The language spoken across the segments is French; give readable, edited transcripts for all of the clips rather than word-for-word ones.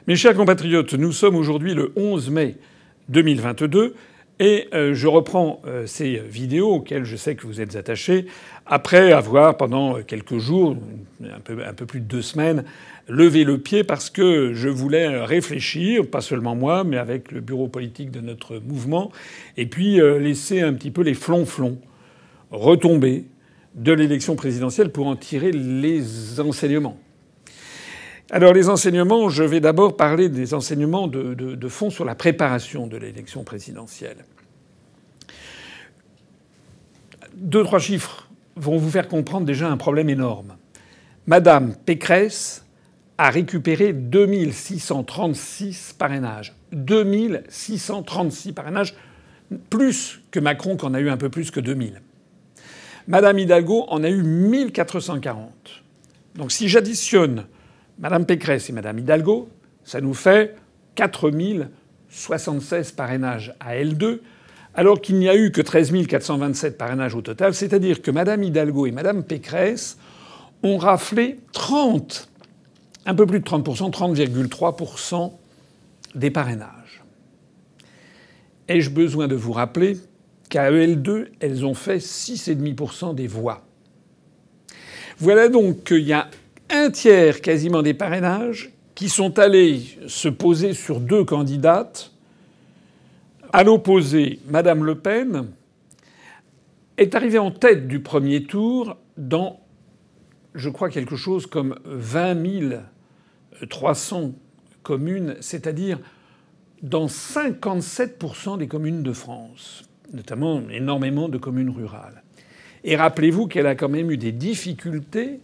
Mes chers compatriotes, nous sommes aujourd'hui le 11 mai 2022 et je reprends ces vidéos auxquelles je sais que vous êtes attachés après avoir, pendant quelques jours, un peu plus de 2 semaines, levé le pied parce que je voulais réfléchir, pas seulement moi, mais avec le bureau politique de notre mouvement, et puis laisser un petit peu les flonflons retomber de l'élection présidentielle pour en tirer les enseignements. Alors les enseignements, je vais d'abord parler des enseignements de fond sur la préparation de l'élection présidentielle. 2-3 chiffres vont vous faire comprendre déjà un problème énorme. Madame Pécresse a récupéré 2636 parrainages. 2636 parrainages, plus que Macron qui en a eu un peu plus que 2000. Madame Hidalgo en a eu 1440. Donc si j'additionne Madame Pécresse et Madame Hidalgo, ça nous fait 4076 parrainages à L2, alors qu'il n'y a eu que 13 427 parrainages au total. C'est-à-dire que Madame Hidalgo et Madame Pécresse ont raflé un peu plus de 30%, 30,3% des parrainages. Ai-je besoin de vous rappeler qu'à L2, elles ont fait 6,5% des voix. Voilà donc qu'il y a un tiers quasiment des parrainages qui sont allés se poser sur 2 candidates. À l'opposé, Madame Le Pen est arrivée en tête du premier tour dans, je crois, quelque chose comme 20 300 communes, c'est-à-dire dans 57% des communes de France, notamment énormément de communes rurales. Et rappelez-vous qu'elle a quand même eu des difficultés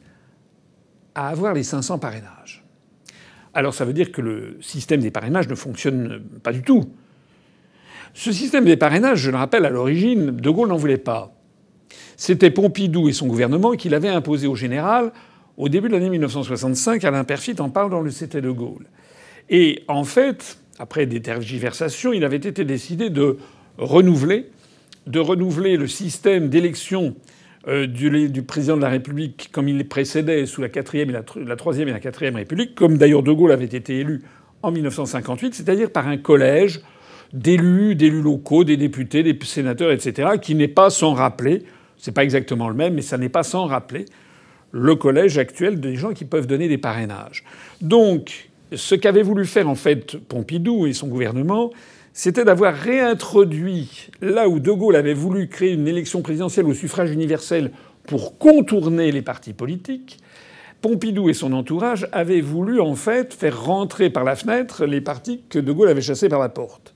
à avoir les 500 parrainages. Alors ça veut dire que le système des parrainages ne fonctionne pas du tout. Ce système des parrainages, je le rappelle, à l'origine, De Gaulle n'en voulait pas. C'était Pompidou et son gouvernement qui l'avaient imposé au général au début de l'année 1965. Alain Peyrefitte en parle dans le C'était De Gaulle. Et en fait, après des tergiversations, il avait été décidé de renouveler le système d'élection du président de la République comme il les précédait sous la 4e et la 3e et la 4e République, comme d'ailleurs De Gaulle avait été élu en 1958, c'est-à-dire par un collège d'élus locaux, des députés, des sénateurs, etc., qui n'est pas sans rappeler, c'est pas exactement le même, mais ça n'est pas sans rappeler le collège actuel des gens qui peuvent donner des parrainages. Donc, ce qu'avait voulu faire en fait Pompidou et son gouvernement, c'était d'avoir réintroduit là où De Gaulle avait voulu créer une élection présidentielle au suffrage universel pour contourner les partis politiques. Pompidou et son entourage avaient voulu en fait faire rentrer par la fenêtre les partis que De Gaulle avait chassés par la porte.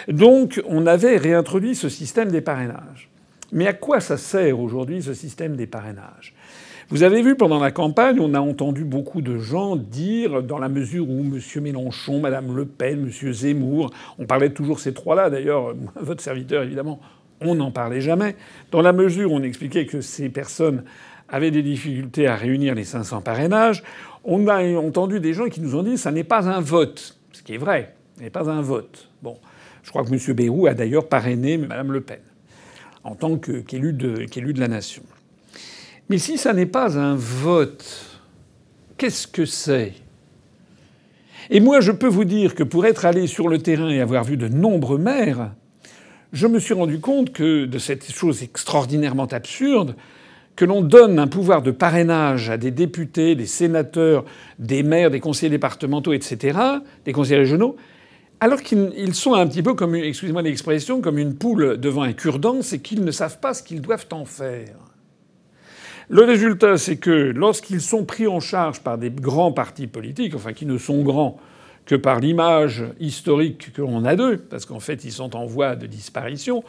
Donc on avait réintroduit ce système des parrainages. Mais à quoi ça sert aujourd'hui ce système des parrainages ? Vous avez vu pendant la campagne, on a entendu beaucoup de gens dire, dans la mesure où M. Mélenchon, Mme Le Pen, M. Zemmour, on parlait toujours ces trois-là d'ailleurs, votre serviteur évidemment, on n'en parlait jamais, dans la mesure où on expliquait que ces personnes avaient des difficultés à réunir les 500 parrainages, on a entendu des gens qui nous ont dit ça n'est pas un vote, ce qui est vrai, ce n'est pas un vote. Bon, je crois que M. Bayrou a d'ailleurs parrainé Mme Le Pen en tant qu'élu de la nation. Mais si ça n'est pas un vote, qu'est-ce que c'est ? Et moi, je peux vous dire que pour être allé sur le terrain et avoir vu de nombreux maires, je me suis rendu compte que de cette chose extraordinairement absurde, que l'on donne un pouvoir de parrainage à des députés, des sénateurs, des maires, des conseillers départementaux, etc., des conseillers régionaux, alors qu'ils sont un petit peu comme, excusez-moi l'expression, comme une poule devant un cure-dent, c'est qu'ils ne savent pas ce qu'ils doivent en faire. Le résultat, c'est que lorsqu'ils sont pris en charge par des grands partis politiques, enfin qui ne sont grands que par l'image historique que l'on a d'eux, parce qu'en fait ils sont en voie de disparition,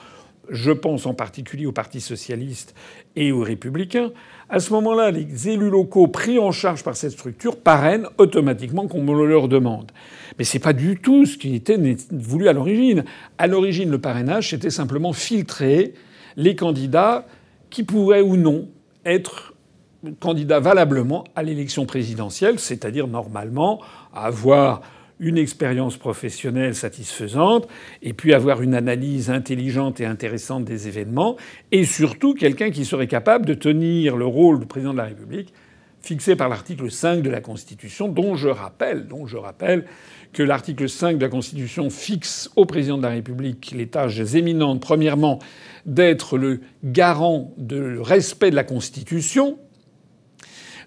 je pense en particulier au Parti socialiste et aux Républicains, à ce moment-là, les élus locaux pris en charge par cette structure parrainent automatiquement qu'on le leur demande. Mais c'est pas du tout ce qui était voulu à l'origine. À l'origine, le parrainage, c'était simplement filtrer les candidats qui pourraient ou non être candidat valablement à l'élection présidentielle, c'est-à-dire normalement avoir une expérience professionnelle satisfaisante et puis avoir une analyse intelligente et intéressante des événements et surtout quelqu'un qui serait capable de tenir le rôle de président de la République fixé par l'article 5 de la Constitution, dont je rappelle que l'article 5 de la Constitution fixe au président de la République les tâches éminentes, premièrement, d'être le garant du respect de la Constitution,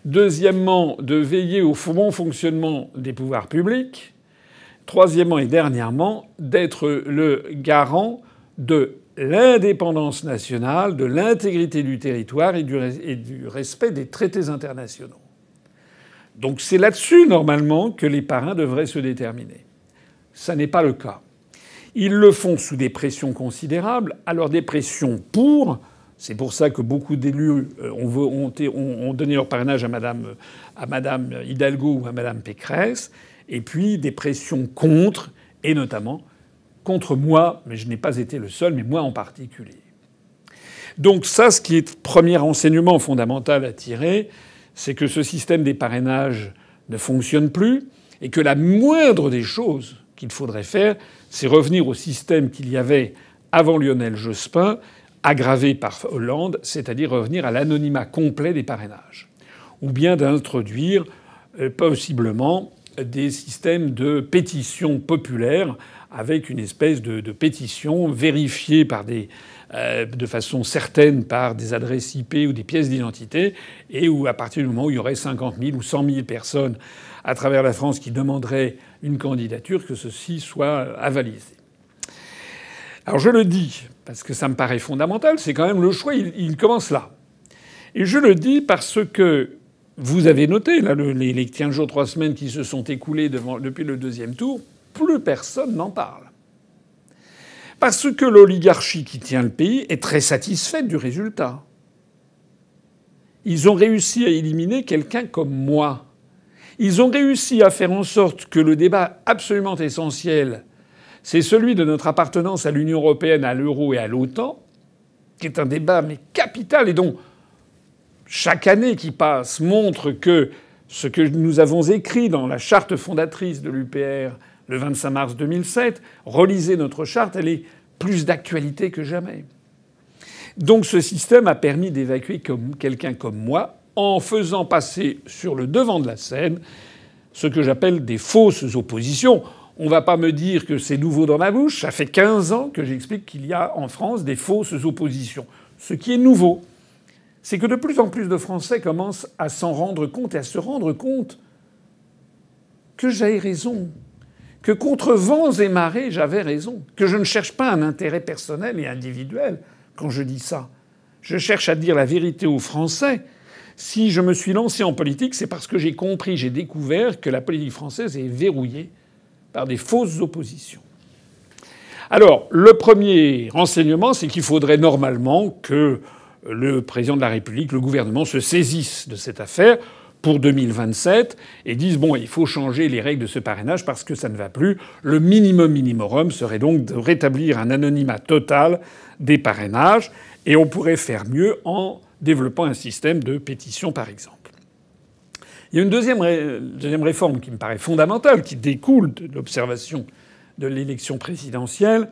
deuxièmement, de veiller au bon fonctionnement des pouvoirs publics, troisièmement et dernièrement, d'être le garant de l'indépendance nationale, de l'intégrité du territoire et du respect des traités internationaux. Donc c'est là-dessus, normalement, que les parrains devraient se déterminer. Ça n'est pas le cas. Ils le font sous des pressions considérables. Alors des pressions pour... C'est pour ça que beaucoup d'élus ont donné leur parrainage à Madame Hidalgo ou à Madame Pécresse. Et puis des pressions contre, et notamment contre moi, mais je n'ai pas été le seul, mais moi en particulier. Donc ça, ce qui est le premier enseignement fondamental à tirer, c'est que ce système des parrainages ne fonctionne plus et que la moindre des choses qu'il faudrait faire, c'est revenir au système qu'il y avait avant Lionel Jospin, aggravé par Hollande, c'est-à-dire revenir à l'anonymat complet des parrainages. Ou bien d'introduire possiblement des systèmes de pétition populaire avec une espèce de pétition vérifiée par de façon certaine par des adresses IP ou des pièces d'identité, et où à partir du moment où il y aurait 50 000 ou 100 000 personnes à travers la France qui demanderaient une candidature, que ceci soit avalisé. Alors je le dis parce que ça me paraît fondamental, c'est quand même le choix, il commence là. Et je le dis parce que vous avez noté, là, les 15 jours, 3 semaines qui se sont écoulés depuis le deuxième tour, plus personne n'en parle. Parce que l'oligarchie qui tient le pays est très satisfaite du résultat. Ils ont réussi à éliminer quelqu'un comme moi. Ils ont réussi à faire en sorte que le débat absolument essentiel, c'est celui de notre appartenance à l'Union européenne, à l'euro et à l'OTAN, qui est un débat mais capital et dont chaque année qui passe montre que ce que nous avons écrit dans la charte fondatrice de l'UPR le 25 mars 2007, relisez notre charte, elle est plus d'actualité que jamais. Donc ce système a permis d'évacuer quelqu'un comme moi en faisant passer sur le devant de la scène ce que j'appelle des fausses oppositions. On va pas me dire que c'est nouveau dans ma bouche. Ça fait 15 ans que j'explique qu'il y a en France des fausses oppositions. Ce qui est nouveau, c'est que de plus en plus de Français commencent à s'en rendre compte et à se rendre compte que j'avais raison. Que contre vents et marées, j'avais raison. Que je ne cherche pas un intérêt personnel et individuel quand je dis ça. Je cherche à dire la vérité aux Français. Si je me suis lancé en politique, c'est parce que j'ai compris, j'ai découvert que la politique française est verrouillée par des fausses oppositions. Alors, le premier renseignement, c'est qu'il faudrait normalement que le président de la République, le gouvernement, se saisisse de cette affaire pour 2027 et disent bon, il faut changer les règles de ce parrainage parce que ça ne va plus. Le minimum minimorum serait donc de rétablir un anonymat total des parrainages et on pourrait faire mieux en développant un système de pétition, par exemple. Il y a une deuxième réforme qui me paraît fondamentale, qui découle de l'observation de l'élection présidentielle.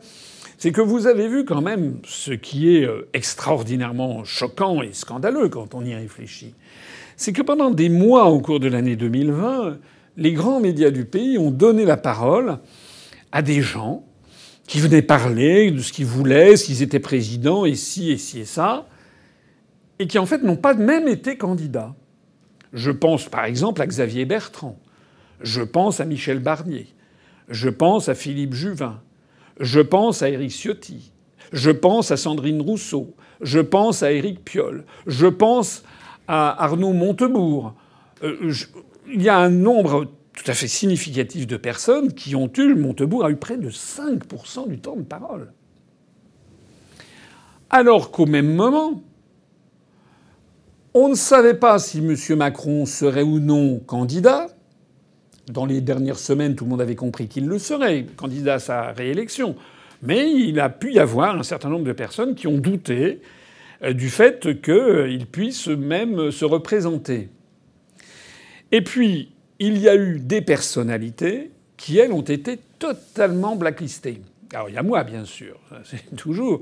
C'est que vous avez vu quand même ce qui est extraordinairement choquant et scandaleux quand on y réfléchit. C'est que pendant des mois au cours de l'année 2020, les grands médias du pays ont donné la parole à des gens qui venaient parler de ce qu'ils voulaient, s'ils étaient présidents, et ci et ça, et qui en fait n'ont pas même été candidats. Je pense par exemple à Xavier Bertrand, je pense à Michel Barnier, je pense à Philippe Juvin, je pense à Éric Ciotti, je pense à Sandrine Rousseau, je pense à Éric Piolle, je pense à Arnaud Montebourg. Il y a un nombre tout à fait significatif de personnes qui ont eu... Montebourg a eu près de 5% du temps de parole. Alors qu'au même moment, on ne savait pas si M. Macron serait ou non candidat. Dans les dernières semaines, tout le monde avait compris qu'il le serait, candidat à sa réélection. Mais il a pu y avoir un certain nombre de personnes qui ont douté du fait qu'il puisse même se représenter. Et puis, il y a eu des personnalités qui, elles, ont été totalement blacklistées. Alors, il y a moi, bien sûr, c'est toujours.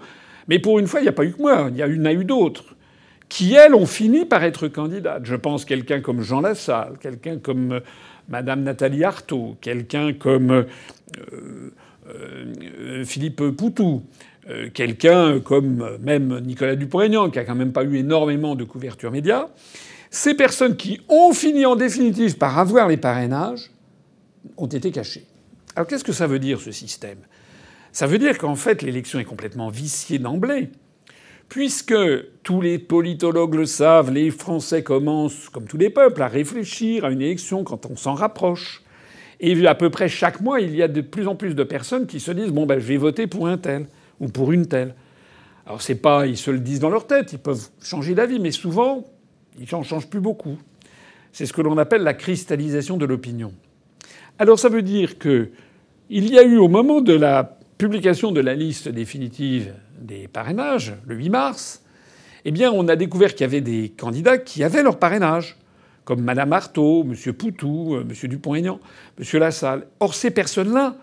Mais pour une fois, il n'y a pas eu que moi. Il y en a eu d'autres qui, elles, ont fini par être candidates. Je pense quelqu'un comme Jean Lassalle, quelqu'un comme Madame Nathalie Arthaud, quelqu'un comme Philippe Poutou, quelqu'un comme même Nicolas Dupont-Aignan, qui a quand même pas eu énormément de couverture média. Ces personnes qui ont fini en définitive par avoir les parrainages ont été cachées. Alors qu'est-ce que ça veut dire, ce système ? Ça veut dire qu'en fait l'élection est complètement viciée d'emblée, puisque tous les politologues le savent, les Français commencent, comme tous les peuples, à réfléchir à une élection quand on s'en rapproche. Et à peu près chaque mois, il y a de plus en plus de personnes qui se disent « bon ben je vais voter pour un tel ou pour une telle ». Alors c'est pas, ils se le disent dans leur tête, ils peuvent changer d'avis, mais souvent ils n'en changent plus beaucoup. C'est ce que l'on appelle la cristallisation de l'opinion. Alors ça veut dire que il y a eu au moment de la publication de la liste définitive des parrainages, le 8 mars, eh bien on a découvert qu'il y avait des candidats qui avaient leur parrainage, comme Madame Arthaud, M. Poutou, M. Dupont-Aignan, M. Lassalle. Or ces personnes-là,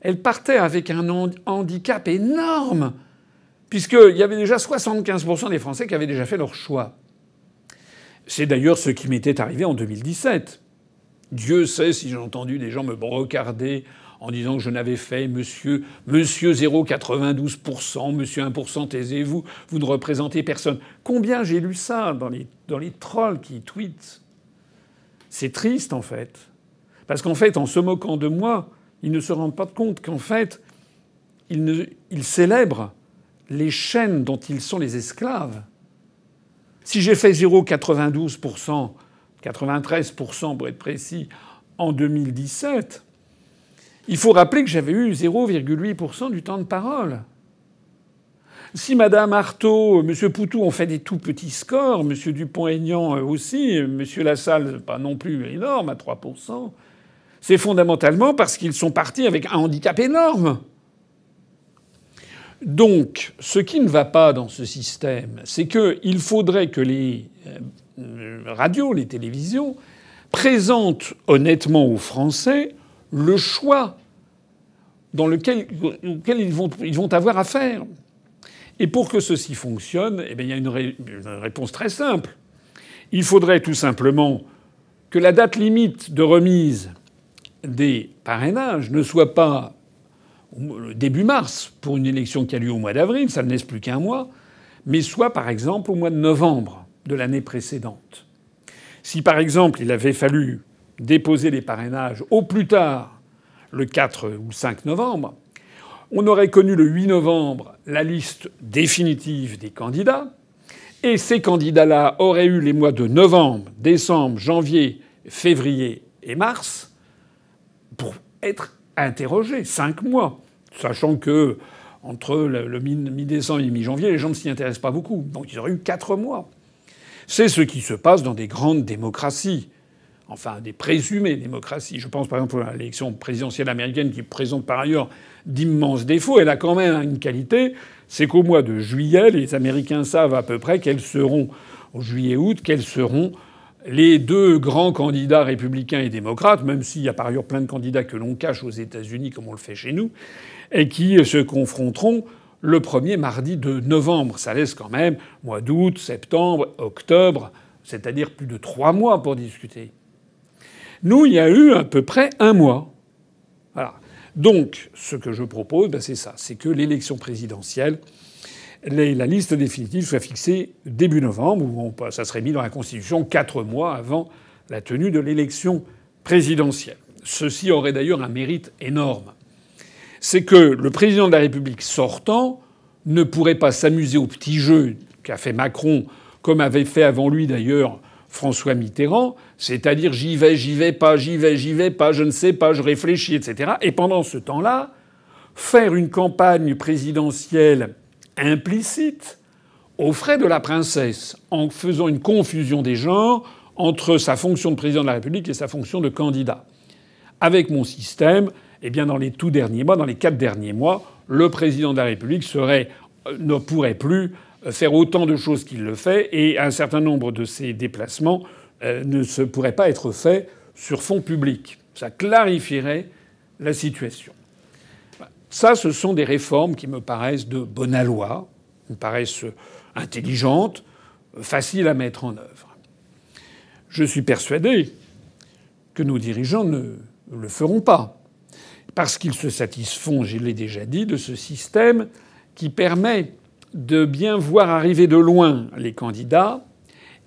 elles partaient avec un handicap énorme, puisqu'il y avait déjà 75% des Français qui avaient déjà fait leur choix. C'est d'ailleurs ce qui m'était arrivé en 2017. Dieu sait si j'ai entendu des gens me brocarder en disant que je n'avais fait monsieur 0,92%, monsieur 1%, taisez-vous, vous ne représentez personne. Combien j'ai lu ça dans les trolls qui tweetent. C'est triste, en fait. Parce qu'en fait, en se moquant de moi, ils ne se rendent pas compte qu'en fait, ils célèbrent les chaînes dont ils sont les esclaves. Si j'ai fait 0,92%, 93% pour être précis, en 2017, il faut rappeler que j'avais eu 0,8% du temps de parole. Si Madame Arthaud, M. Poutou ont fait des tout petits scores, M. Dupont-Aignan aussi, M. Lassalle pas non plus énorme, à 3%, c'est fondamentalement parce qu'ils sont partis avec un handicap énorme. Donc, ce qui ne va pas dans ce système, c'est qu'il faudrait que les radios, les télévisions, présentent honnêtement aux Français le choix auquel ils vont avoir à faire. Et pour que ceci fonctionne, eh bien, il y a une réponse très simple. Il faudrait tout simplement que la date limite de remise des parrainages ne soit pas début mars pour une élection qui a lieu au mois d'avril, ça ne laisse plus qu'un mois, mais soit par exemple au mois de novembre de l'année précédente. Si par exemple il avait fallu déposer les parrainages au plus tard le 4 ou 5 novembre, on aurait connu le 8 novembre la liste définitive des candidats, et ces candidats-là auraient eu les mois de novembre, décembre, janvier, février et mars pour être interrogés. 5 mois. Sachant que entre le mi-décembre et mi-janvier, les gens ne s'y intéressent pas beaucoup. Donc ils auraient eu 4 mois. C'est ce qui se passe dans des grandes démocraties. Enfin, des présumées démocraties. Je pense par exemple à l'élection présidentielle américaine qui présente par ailleurs d'immenses défauts. Elle a quand même une qualité, c'est qu'au mois de juillet, les Américains savent à peu près quels seront, au juillet-août, quels seront les deux grands candidats républicains et démocrates, même s'il y a par ailleurs plein de candidats que l'on cache aux États-Unis comme on le fait chez nous, et qui se confronteront le premier mardi de novembre. Ça laisse quand même mois d'août, septembre, octobre, c'est-à-dire plus de 3 mois pour discuter. Nous, il y a eu à peu près 1 mois. Voilà. Donc, ce que je propose, c'est ça. C'est que l'élection présidentielle, la liste définitive soit fixée début novembre, où ça serait mis dans la Constitution 4 mois avant la tenue de l'élection présidentielle. Ceci aurait d'ailleurs un mérite énorme. C'est que le président de la République sortant ne pourrait pas s'amuser au petit jeu qu'a fait Macron, comme avait fait avant lui d'ailleurs François Mitterrand, c'est-à-dire j'y vais pas, j'y vais pas, je ne sais pas, je réfléchis, etc. Et pendant ce temps-là, faire une campagne présidentielle implicite aux frais de la princesse, en faisant une confusion des genres entre sa fonction de président de la République et sa fonction de candidat. Avec mon système, eh bien dans les tout derniers mois, dans les 4 derniers mois, le président de la République ne pourrait plus faire autant de choses qu'il le fait, et un certain nombre de ses déplacements ne pourraient pas être faits sur fonds publics. Ça clarifierait la situation. Ça, ce sont des réformes qui me paraissent de bon aloi, me paraissent intelligentes. facile à mettre en œuvre. Je suis persuadé que nos dirigeants ne le feront pas, parce qu'ils se satisfont, je l'ai déjà dit, de ce système qui permet de bien voir arriver de loin les candidats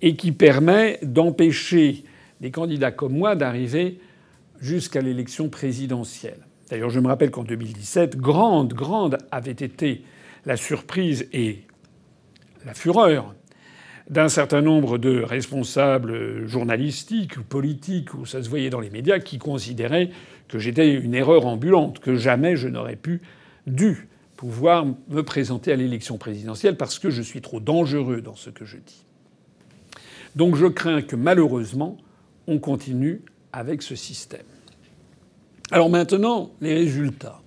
et qui permet d'empêcher des candidats comme moi d'arriver jusqu'à l'élection présidentielle. D'ailleurs, je me rappelle qu'en 2017, grande avait été la surprise et la fureur d'un certain nombre de responsables journalistiques ou politiques, où ça se voyait dans les médias, qui considéraient que j'étais une erreur ambulante, que jamais je n'aurais dû pouvoir me présenter à l'élection présidentielle parce que je suis trop dangereux dans ce que je dis. Donc je crains que malheureusement, on continue avec ce système. Alors maintenant, les résultats.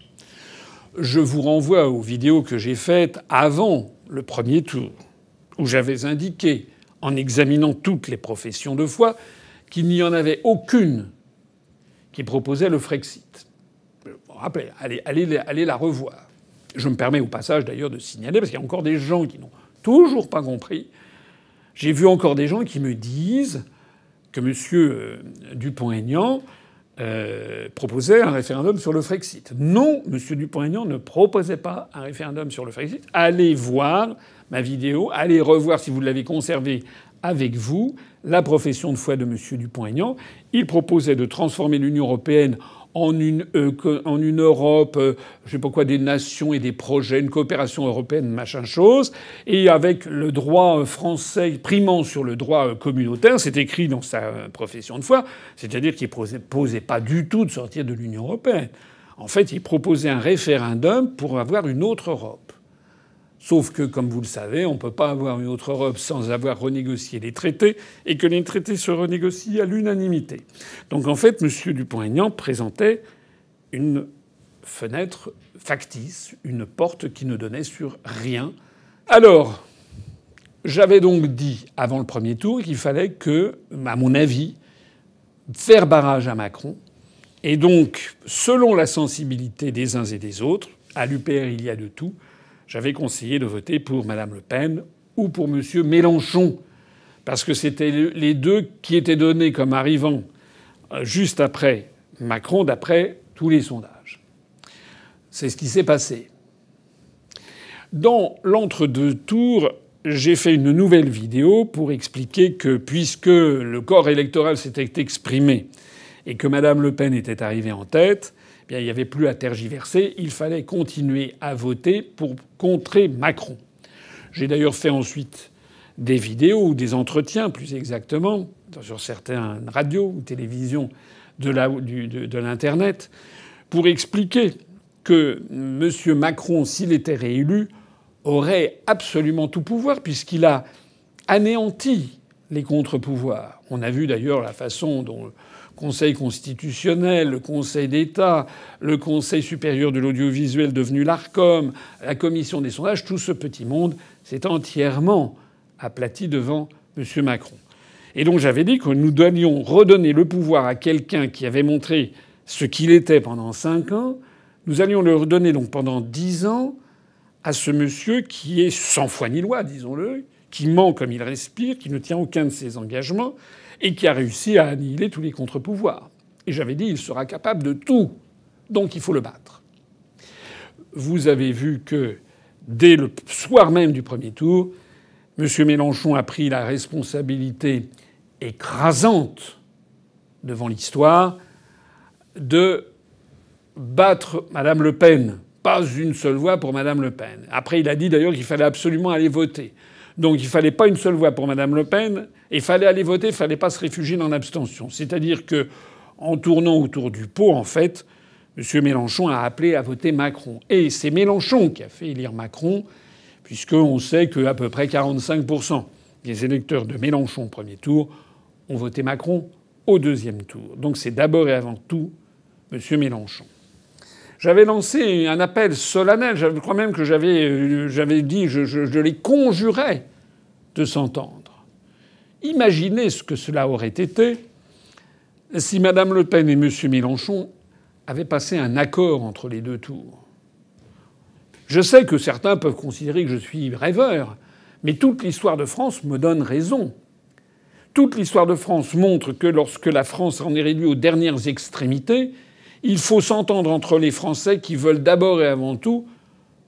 Je vous renvoie aux vidéos que j'ai faites avant le premier tour, où j'avais indiqué, en examinant toutes les professions de foi, qu'il n'y en avait aucune qui proposait le Frexit. Rappelez, allez la revoir. Je me permets au passage d'ailleurs de signaler, parce qu'il y a encore des gens qui n'ont toujours pas compris. J'ai vu encore des gens qui me disent que M. Dupont-Aignan proposait un référendum sur le Frexit. Non, M. Dupont-Aignan ne proposait pas un référendum sur le Frexit. Allez voir ma vidéo, allez revoir si vous l'avez conservée avec vous, la profession de foi de M. Dupont-Aignan. Il proposait de transformer l'Union européenne en une Europe, je sais pas quoi, des nations et des projets, une coopération européenne, machin chose, et avec le droit français primant sur le droit communautaire, c'est écrit dans sa profession de foi, c'est-à-dire qu'il proposait pas du tout de sortir de l'Union européenne. En fait, il proposait un référendum pour avoir une autre Europe. Sauf que, comme vous le savez, on ne peut pas avoir une autre Europe sans avoir renégocié les traités, et que les traités se renégocient à l'unanimité. Donc en fait, M. Dupont-Aignan présentait une fenêtre factice, une porte qui ne donnait sur rien. Alors, j'avais donc dit avant le premier tour qu'il fallait que, à mon avis, faire barrage à Macron. Et donc, selon la sensibilité des uns et des autres, à l'UPR il y a de tout, j'avais conseillé de voter pour Mme Le Pen ou pour M. Mélenchon, parce que c'était les deux qui étaient donnés comme arrivant juste après Macron, d'après tous les sondages. C'est ce qui s'est passé. Dans l'entre-deux tours, j'ai fait une nouvelle vidéo pour expliquer que, puisque le corps électoral s'était exprimé et que Mme Le Pen était arrivée en tête, eh bien, il n'y avait plus à tergiverser. Il fallait continuer à voter pour contrer Macron. J'ai d'ailleurs fait ensuite des vidéos ou des entretiens, plus exactement, sur certaines radios ou télévisions de l'Internet, pour expliquer que M. Macron, s'il était réélu, aurait absolument tout pouvoir, puisqu'il a anéanti les contre-pouvoirs. On a vu d'ailleurs la façon dont Conseil constitutionnel, le Conseil d'État, le Conseil supérieur de l'audiovisuel devenu l'ARCOM, la commission des sondages, tout ce petit monde s'est entièrement aplati devant M. Macron. Et donc j'avais dit que nous allions redonner le pouvoir à quelqu'un qui avait montré ce qu'il était pendant 5 ans. Nous allions le redonner donc pendant 10 ans à ce monsieur qui est sans foi ni loi, disons-le, qui ment comme il respire, qui ne tient aucun de ses engagements, et qui a réussi à annihiler tous les contre-pouvoirs. Et j'avais dit, il sera capable de tout. Donc il faut le battre. Vous avez vu que, dès le soir même du premier tour, M. Mélenchon a pris la responsabilité écrasante devant l'histoire de battre Mme Le Pen. Pas une seule voix pour Mme Le Pen. Après, il a dit d'ailleurs qu'il fallait absolument aller voter. Donc il fallait pas une seule voix pour Mme Le Pen, et il fallait aller voter, il fallait pas se réfugier dans l'abstention. C'est-à-dire que, en tournant autour du pot, en fait, M. Mélenchon a appelé à voter Macron. Et c'est Mélenchon qui a fait élire Macron, puisqu'on sait qu'à peu près 45% des électeurs de Mélenchon au premier tour ont voté Macron au deuxième tour. Donc c'est d'abord et avant tout M. Mélenchon. J'avais lancé un appel solennel. Je crois même que j'avais dit, je les conjurais de s'entendre. Imaginez ce que cela aurait été si Mme Le Pen et M. Mélenchon avaient passé un accord entre les deux tours. Je sais que certains peuvent considérer que je suis rêveur, Mais toute l'histoire de France me donne raison. Toute l'histoire de France montre que lorsque la France en est réduite aux dernières extrémités, il faut s'entendre entre les Français qui veulent d'abord et avant tout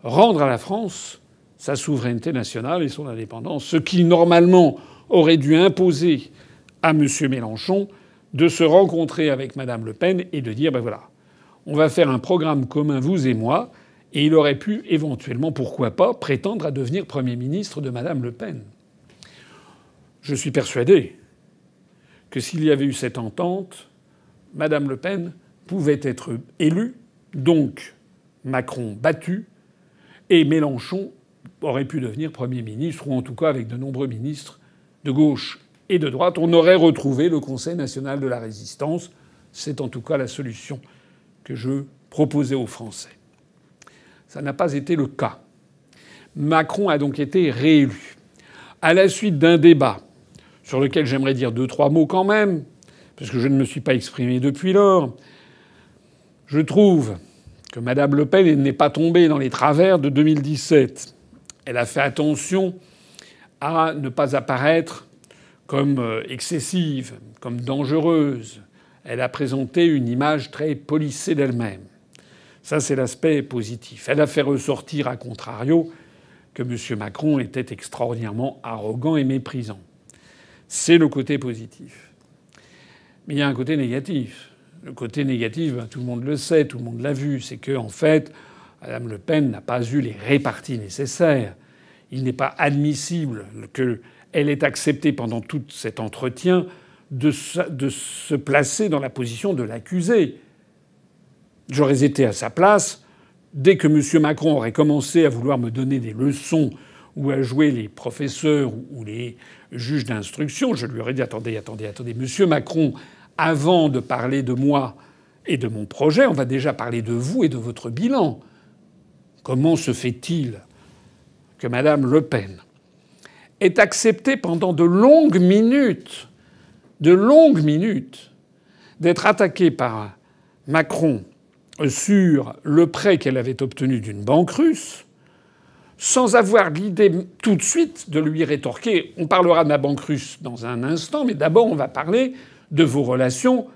rendre à la France sa souveraineté nationale et son indépendance, ce qui normalement aurait dû imposer à M. Mélenchon de se rencontrer avec Mme Le Pen et de dire voilà, on va faire un programme commun, vous et moi, et il aurait pu éventuellement, pourquoi pas, prétendre à devenir Premier ministre de Mme Le Pen. Je suis persuadé que s'il y avait eu cette entente, Mme Le Pen pouvait être élue, donc Macron battu, et Mélenchon aurait pu devenir Premier ministre, ou en tout cas avec de nombreux ministres de gauche et de droite. On aurait retrouvé le Conseil national de la résistance. C'est en tout cas la solution que je proposais aux Français. Ça n'a pas été le cas. Macron a donc été réélu. À la suite d'un débat sur lequel j'aimerais dire 2-3 mots quand même, parce que je ne me suis pas exprimé depuis lors, je trouve que Mme Le Pen n'est pas tombée dans les travers de 2017. Elle a fait attention à ne pas apparaître comme excessive, comme dangereuse. Elle a présenté une image très polissée d'elle-même. Ça, c'est l'aspect positif. Elle a fait ressortir, à contrario, que M. Macron était extraordinairement arrogant et méprisant. C'est le côté positif. Mais il y a un côté négatif. Le côté négatif, tout le monde le sait, tout le monde l'a vu, c'est que, en fait, Mme Le Pen n'a pas eu les réparties nécessaires. Il n'est pas admissible qu'elle ait accepté pendant tout cet entretien de se placer dans la position de l'accusé. J'aurais été à sa place. Dès que M. Macron aurait commencé à vouloir me donner des leçons ou à jouer les professeurs ou les juges d'instruction, je lui aurais dit attendez, M. Macron, avant de parler de moi et de mon projet, on va déjà parler de vous et de votre bilan. Comment se fait-il que Mme Le Pen ait accepté pendant de longues minutes, d'être attaquée par Macron sur le prêt qu'elle avait obtenu d'une banque russe, sans avoir l'idée tout de suite de lui rétorquer « On parlera de la banque russe dans un instant, mais d'abord on va parler de vos relations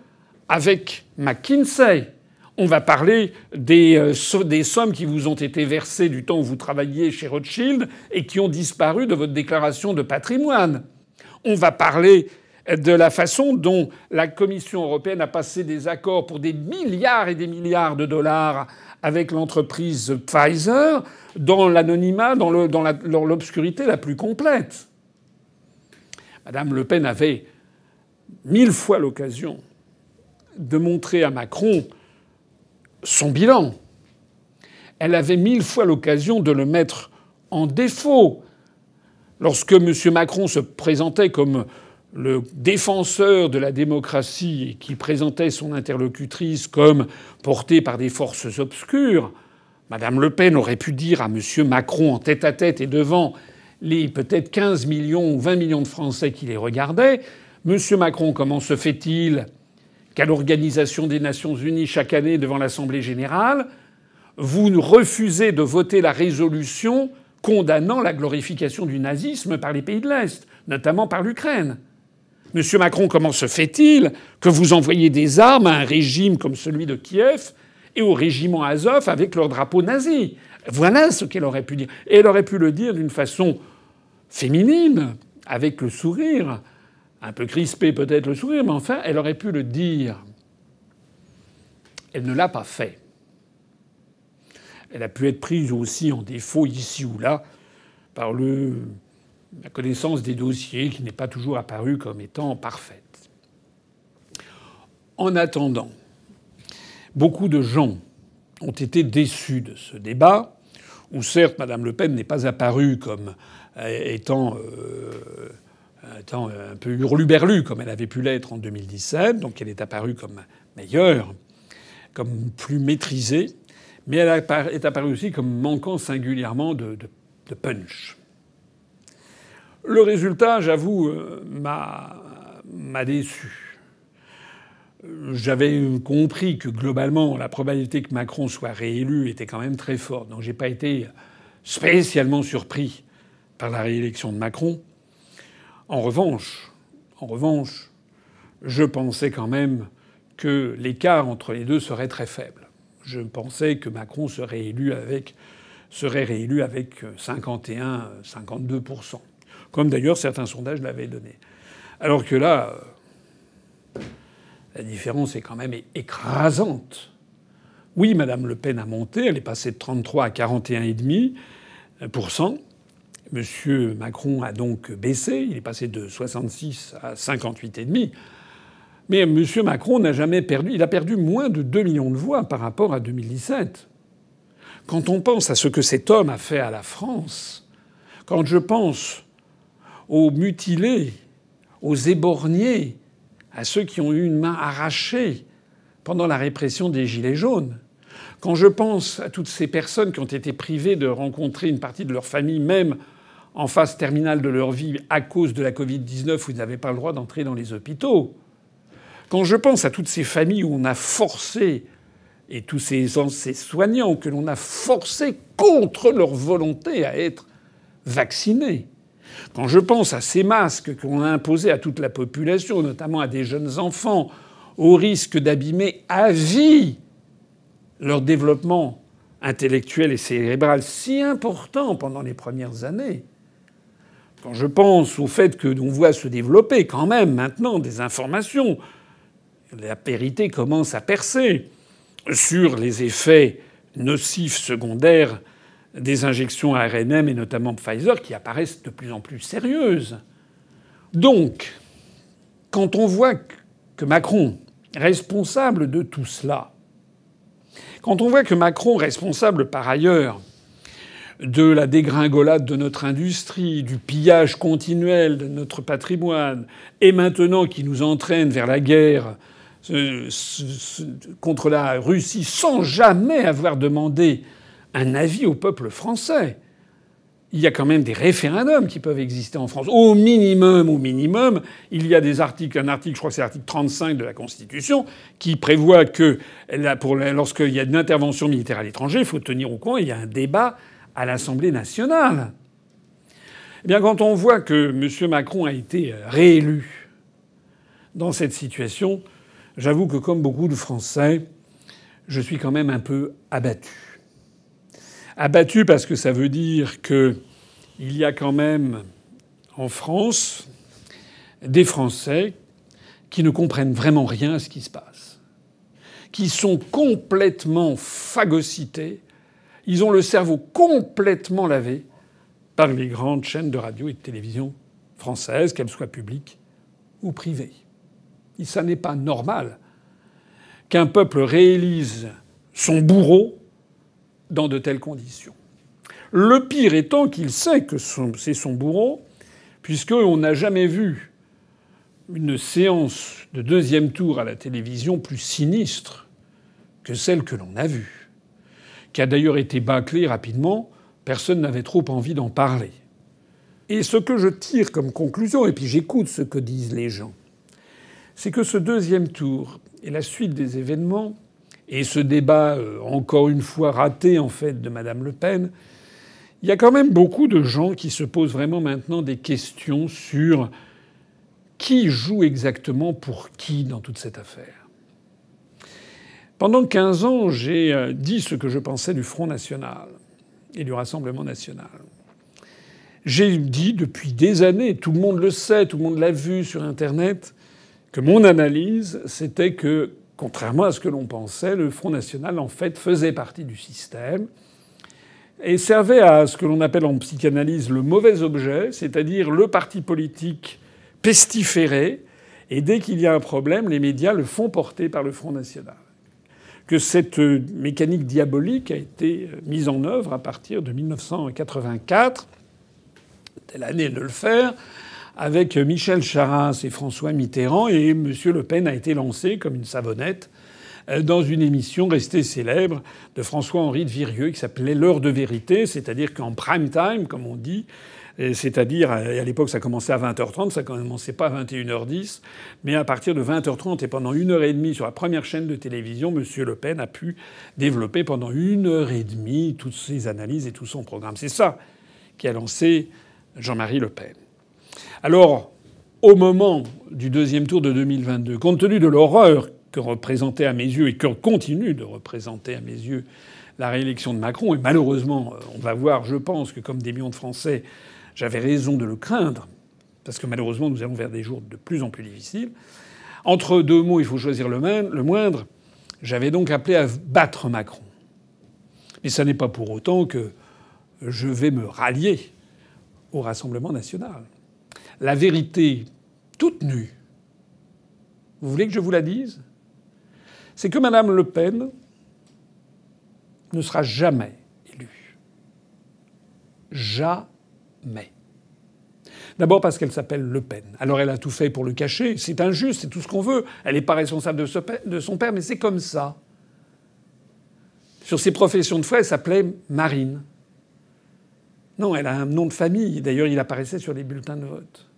avec McKinsey. On va parler des sommes qui vous ont été versées du temps où vous travailliez chez Rothschild et qui ont disparu de votre déclaration de patrimoine. On va parler de la façon dont la Commission européenne a passé des accords pour des milliards et des milliards de dollars avec l'entreprise Pfizer dans l'anonymat, dans l'obscurité la plus complète. Madame Le Pen avait 1000 fois l'occasion de montrer à Macron son bilan. Elle avait 1000 fois l'occasion de le mettre en défaut. Lorsque M. Macron se présentait comme le défenseur de la démocratie et qui présentait son interlocutrice comme portée par des forces obscures, Mme Le Pen aurait pu dire à M. Macron en tête-à-tête et devant les peut-être 15 millions ou 20 millions de Français qui les regardaient « Monsieur Macron, comment se fait-il qu'à l'Organisation des Nations Unies chaque année devant l'Assemblée générale, vous refusez de voter la résolution condamnant la glorification du nazisme par les pays de l'Est, notamment par l'Ukraine ? Monsieur Macron, comment se fait-il que vous envoyez des armes à un régime comme celui de Kiev et au régiment Azov avec leur drapeau nazi ? Voilà ce qu'elle aurait pu dire. Et elle aurait pu le dire d'une façon féminine, avec le sourire, un peu crispé peut-être le sourire, mais enfin, elle aurait pu le dire. Elle ne l'a pas fait. Elle a pu être prise aussi en défaut ici ou là par la connaissance des dossiers qui n'est pas toujours apparue comme étant parfaite. En attendant, beaucoup de gens ont été déçus de ce débat, où certes Mme Le Pen n'est pas apparue comme étant un peu hurluberlu comme elle avait pu l'être en 2017, donc elle est apparue comme meilleure, comme plus maîtrisée, mais elle est apparue aussi comme manquant singulièrement de punch. Le résultat, j'avoue, m'a déçu. J'avais compris que globalement, la probabilité que Macron soit réélu était quand même très forte. Donc j'ai pas été spécialement surpris par la réélection de Macron. En revanche, je pensais quand même que l'écart entre les deux serait très faible. Je pensais que Macron serait réélu avec 51-52%, comme d'ailleurs certains sondages l'avaient donné. Alors que là, la différence est quand même écrasante. Oui, Madame Le Pen a monté, elle est passée de 33 à 41,5%. Monsieur Macron a donc baissé, il est passé de 66 à 58,5. Mais monsieur Macron n'a jamais perdu, il a perdu moins de 2 millions de voix par rapport à 2017. Quand on pense à ce que cet homme a fait à la France, quand je pense aux mutilés, aux éborgnés, à ceux qui ont eu une main arrachée pendant la répression des Gilets jaunes, quand je pense à toutes ces personnes qui ont été privées de rencontrer une partie de leur famille, même en phase terminale de leur vie, à cause de la Covid-19, où ils n'avaient pas le droit d'entrer dans les hôpitaux, quand je pense à toutes ces familles où on a forcé, et tous ces soignants que l'on a forcés contre leur volonté à être vaccinés, quand je pense à ces masques qu'on a imposés à toute la population, notamment à des jeunes enfants, au risque d'abîmer à vie leur développement intellectuel et cérébral si important pendant les premières années, quand je pense au fait que l'on voit se développer quand même maintenant des informations, la vérité commence à percer sur les effets nocifs secondaires des injections ARNM et notamment Pfizer qui apparaissent de plus en plus sérieuses. Donc, quand on voit que Macron, responsable de tout cela, quand on voit que Macron, responsable par ailleurs de la dégringolade de notre industrie, du pillage continuel de notre patrimoine, et maintenant qui nous entraîne vers la guerre contre la Russie sans jamais avoir demandé un avis au peuple français. Il y a quand même des référendums qui peuvent exister en France. Au minimum, il y a des articles, un article, je crois que c'est l'article 35 de la Constitution, qui prévoit que lorsqu'il y a une intervention militaire à l'étranger, il faut tenir au courant, il y a un débat à l'Assemblée nationale. Eh bien, quand on voit que M. Macron a été réélu dans cette situation, j'avoue que comme beaucoup de Français, je suis quand même un peu abattu. Abattu parce que ça veut dire qu'il y a quand même en France des Français qui ne comprennent vraiment rien à ce qui se passe, qui sont complètement phagocytés, ils ont le cerveau complètement lavé par les grandes chaînes de radio et de télévision françaises, qu'elles soient publiques ou privées. Et ça n'est pas normal qu'un peuple réélise son bourreau dans de telles conditions. Le pire étant qu'il sait que c'est son bourreau, puisqu'on n'a jamais vu une séance de deuxième tour à la télévision plus sinistre que celle que l'on a vue, qui a d'ailleurs été bâclée rapidement. Personne n'avait trop envie d'en parler. Et ce que je tire comme conclusion, et puis j'écoute ce que disent les gens, c'est que ce deuxième tour et la suite des événements, et ce débat encore une fois raté en fait de Madame Le Pen, il y a quand même beaucoup de gens qui se posent vraiment maintenant des questions sur qui joue exactement pour qui dans toute cette affaire. Pendant 15 ans, j'ai dit ce que je pensais du Front national et du Rassemblement national. J'ai dit depuis des années, tout le monde le sait, tout le monde l'a vu sur Internet, que mon analyse, c'était que, contrairement à ce que l'on pensait, le Front national, en fait, faisait partie du système et servait à ce que l'on appelle en psychanalyse le mauvais objet, c'est-à-dire le parti politique pestiféré, et dès qu'il y a un problème, les médias le font porter par le Front national. Que cette mécanique diabolique a été mise en œuvre à partir de 1984, c'était l'année de le faire, avec Michel Charasse et François Mitterrand, et M. Le Pen a été lancé comme une savonnette dans une émission restée célèbre de François-Henri de Virieu qui s'appelait L'heure de vérité, c'est-à-dire qu'en prime time, comme on dit, c'est-à-dire à l'époque ça commençait à 20h30, ça commençait pas à 21h10, mais à partir de 20h30 et pendant 1h30 sur la première chaîne de télévision, M. Le Pen a pu développer pendant 1h30 toutes ses analyses et tout son programme. C'est ça qui a lancé Jean-Marie Le Pen. Alors, au moment du deuxième tour de 2022, compte tenu de l'horreur que représentait à mes yeux et que continue de représenter à mes yeux la réélection de Macron, et malheureusement, on va voir, je pense que comme des millions de Français, j'avais raison de le craindre, parce que malheureusement, nous allons vers des jours de plus en plus difficiles. Entre deux mots, il faut choisir le moindre. J'avais donc appelé à battre Macron. Mais ça n'est pas pour autant que je vais me rallier au Rassemblement national. La vérité toute nue, vous voulez que je vous la dise ? C'est que Mme Le Pen ne sera jamais élue. Jamais. D'abord parce qu'elle s'appelle Le Pen. Alors elle a tout fait pour le cacher. C'est injuste, c'est tout ce qu'on veut. Elle n'est pas responsable de son père, mais c'est comme ça. Sur ses professions de foi, elle s'appelait Marine. Non, elle a un nom de famille. D'ailleurs, il apparaissait sur les bulletins de vote.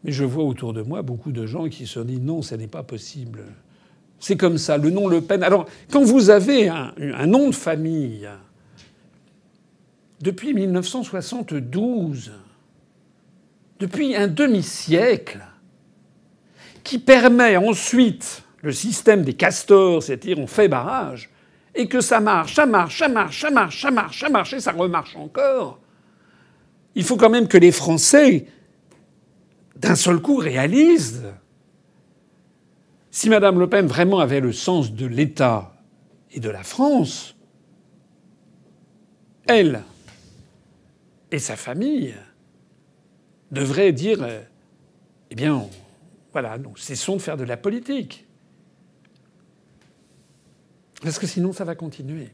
Mais je vois autour de moi beaucoup de gens qui se disent non, ça n'est pas possible. C'est comme ça, le nom Le Pen. Alors, quand vous avez un nom de famille depuis 1972, depuis un demi-siècle, qui permet ensuite le système des castors, c'est-à-dire on fait barrage, et que ça marche, ça marche, ça marche, ça marche, ça marche, ça marche, et ça remarche encore. Il faut quand même que les Français, d'un seul coup, réalisent. Si Mme Le Pen vraiment avait le sens de l'État et de la France, elle et sa famille devraient dire eh bien, voilà, nous cessons de faire de la politique. Parce que sinon, ça va continuer.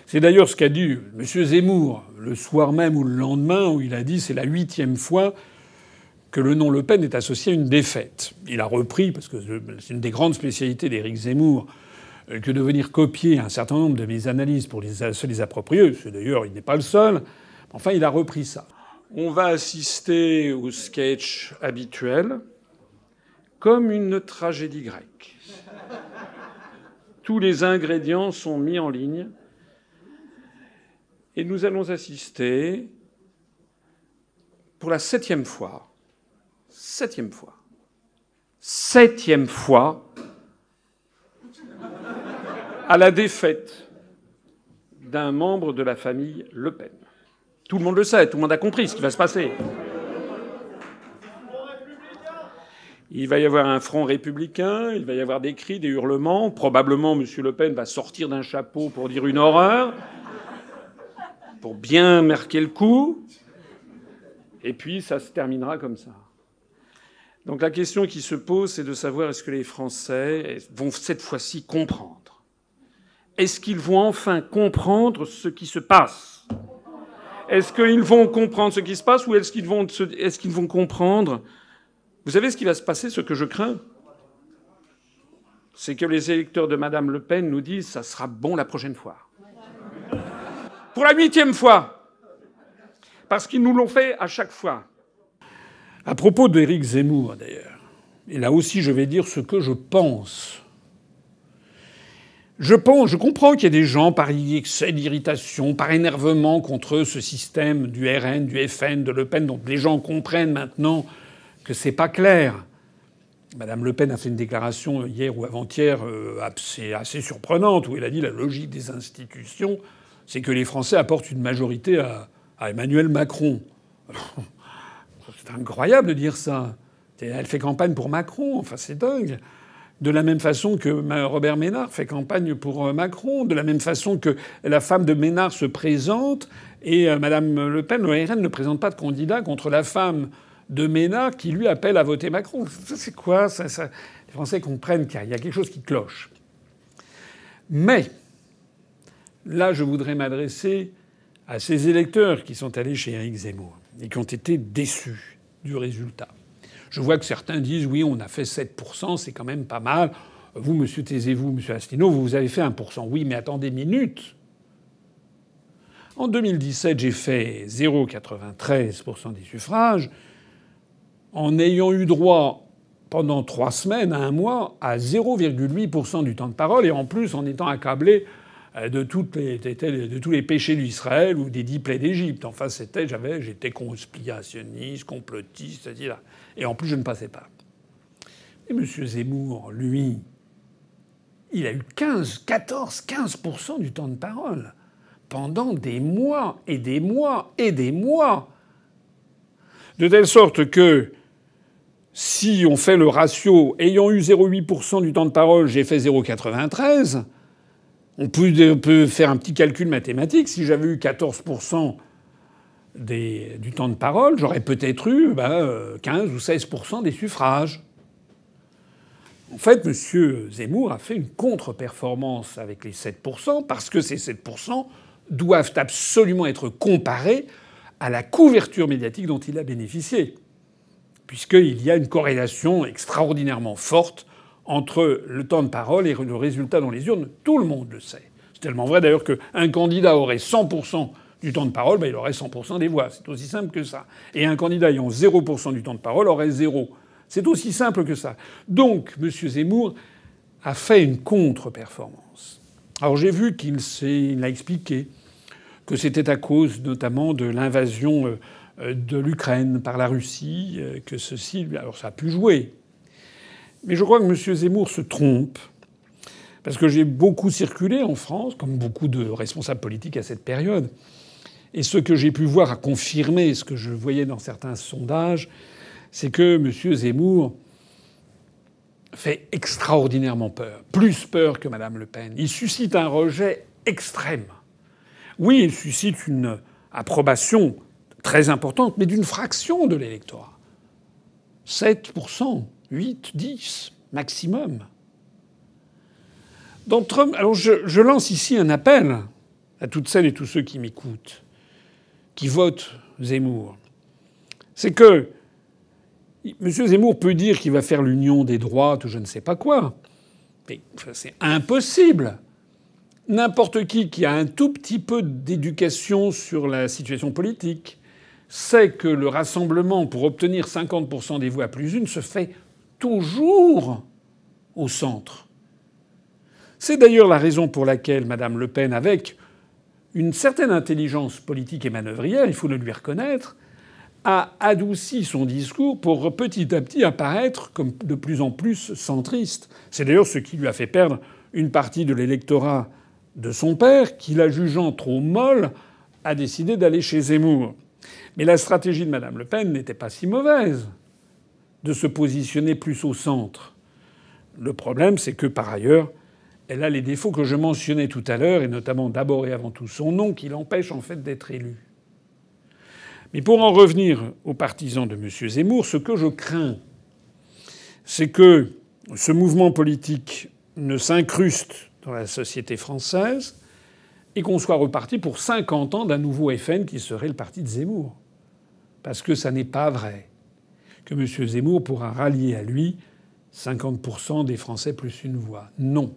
C'est d'ailleurs ce qu'a dit M. Zemmour le soir même ou le lendemain, où il a dit c'est la 8e fois que le nom Le Pen est associé à une défaite. Il a repris, parce que c'est une des grandes spécialités d'Éric Zemmour, que de venir copier un certain nombre de mes analyses pour se les approprier. D'ailleurs, il n'est pas le seul. Enfin, il a repris ça. On va assister au sketch habituel comme une tragédie grecque. Tous les ingrédients sont mis en ligne et nous allons assister pour la 7e fois à la défaite d'un membre de la famille Le Pen. Tout le monde le sait, tout le monde a compris ce qui va se passer. Il va y avoir un front républicain, il va y avoir des cris, des hurlements. Probablement, M. Le Pen va sortir d'un chapeau pour dire une horreur, pour bien marquer le coup. Et puis, ça se terminera comme ça. Donc la question qui se pose, c'est de savoir est-ce que les Français vont cette fois-ci comprendre ? Est-ce qu'ils vont enfin comprendre ce qui se passe ? Est-ce qu'ils vont comprendre ce qui se passe ou est-ce qu'ils vont comprendre... Vous savez ce qui va se passer, ce que je crains ? C'est que les électeurs de Mme Le Pen nous disent « ça sera bon la prochaine fois ». Pour la 8e fois. Parce qu'ils nous l'ont fait à chaque fois. À propos d'Éric Zemmour, d'ailleurs, et là aussi je vais dire ce que je pense. Je comprends qu'il y ait des gens par excès d'irritation, par énervement contre ce système du RN, du FN, de Le Pen, dont les gens comprennent maintenant que c'est pas clair. Madame Le Pen a fait une déclaration hier ou avant-hier assez surprenante où elle a dit la logique des institutions, c'est que les Français apportent une majorité à Emmanuel Macron. C'est incroyable de dire ça. Elle fait campagne pour Macron. Enfin, c'est dingue. De la même façon que Robert Ménard fait campagne pour Macron, de la même façon que la femme de Ménard se présente et Madame Le Pen, le RN ne présente pas de candidat contre la femme de Ménard qui lui appelle à voter Macron. Ça, c'est quoi ça, les Français comprennent qu'il y a quelque chose qui cloche. Mais là, je voudrais m'adresser à ces électeurs qui sont allés chez Éric Zemmour et qui ont été déçus du résultat. Je vois que certains disent oui, on a fait 7%, c'est quand même pas mal. Vous, monsieur Taisez-vous, monsieur Asselineau, vous avez fait 1%. Oui, mais attendez minute. En 2017, j'ai fait 0,93% des suffrages, en ayant eu droit pendant 3 semaines à 1 mois à 0,8% du temps de parole et en plus en étant accablé de tous les péchés d'Israël ou des 10 plaies d'Égypte. Enfin, j'étais conspirationniste, complotiste, etc. Et en plus, je ne passais pas. Et M. Zemmour, lui, il a eu 15% du temps de parole pendant des mois et des mois et des mois. De telle sorte que si on fait le ratio, ayant eu 0,8% du temps de parole, j'ai fait 0,93, on peut faire un petit calcul mathématique. Si j'avais eu 14% du temps de parole, j'aurais peut-être eu 15 ou 16% des suffrages. En fait, M. Zemmour a fait une contre-performance avec les 7%, parce que ces 7% doivent absolument être comparés à la couverture médiatique dont il a bénéficié, puisqu'il y a une corrélation extraordinairement forte entre le temps de parole et le résultat dans les urnes. Tout le monde le sait. C'est tellement vrai d'ailleurs qu'un candidat aurait 100% du temps de parole, il aurait 100% des voix. C'est aussi simple que ça. Et un candidat ayant 0% du temps de parole aurait 0. C'est aussi simple que ça. Donc, M. Zemmour a fait une contre-performance. Alors j'ai vu qu'il a expliqué que c'était à cause notamment de l'invasion de l'Ukraine par la Russie, que ceci... Alors ça a pu jouer. Mais je crois que M. Zemmour se trompe, parce que j'ai beaucoup circulé en France, comme beaucoup de responsables politiques à cette période, et ce que j'ai pu voir a confirmé ce que je voyais dans certains sondages, c'est que M. Zemmour fait extraordinairement peur, plus peur que Mme Le Pen. Il suscite un rejet extrême. Oui, il suscite une approbation très importante, mais d'une fraction de l'électorat. 7%, 8, 10 maximum. Alors je lance ici un appel à toutes celles et tous ceux qui m'écoutent, qui votent Zemmour. C'est que M. Zemmour peut dire qu'il va faire l'union des droites ou je ne sais pas quoi. Mais c'est impossible. N'importe qui a un tout petit peu d'éducation sur la situation politique sait que le rassemblement pour obtenir 50% des voix plus une se fait toujours au centre. C'est d'ailleurs la raison pour laquelle Mme Le Pen, avec une certaine intelligence politique et manœuvrière, il faut le lui reconnaître, a adouci son discours pour petit à petit apparaître comme de plus en plus centriste. C'est d'ailleurs ce qui lui a fait perdre une partie de l'électorat de son père, qui, la jugeant trop molle, a décidé d'aller chez Zemmour. Mais la stratégie de Mme Le Pen n'était pas si mauvaise, de se positionner plus au centre. Le problème, c'est que, par ailleurs, elle a les défauts que je mentionnais tout à l'heure, et notamment d'abord et avant tout son nom, qui l'empêche en fait d'être élue. Mais pour en revenir aux partisans de M. Zemmour, ce que je crains, c'est que ce mouvement politique ne s'incruste dans la société française et qu'on soit reparti pour 50 ans d'un nouveau FN qui serait le parti de Zemmour. Parce que ça n'est pas vrai que M. Zemmour pourra rallier à lui 50% des Français plus une voix. Non.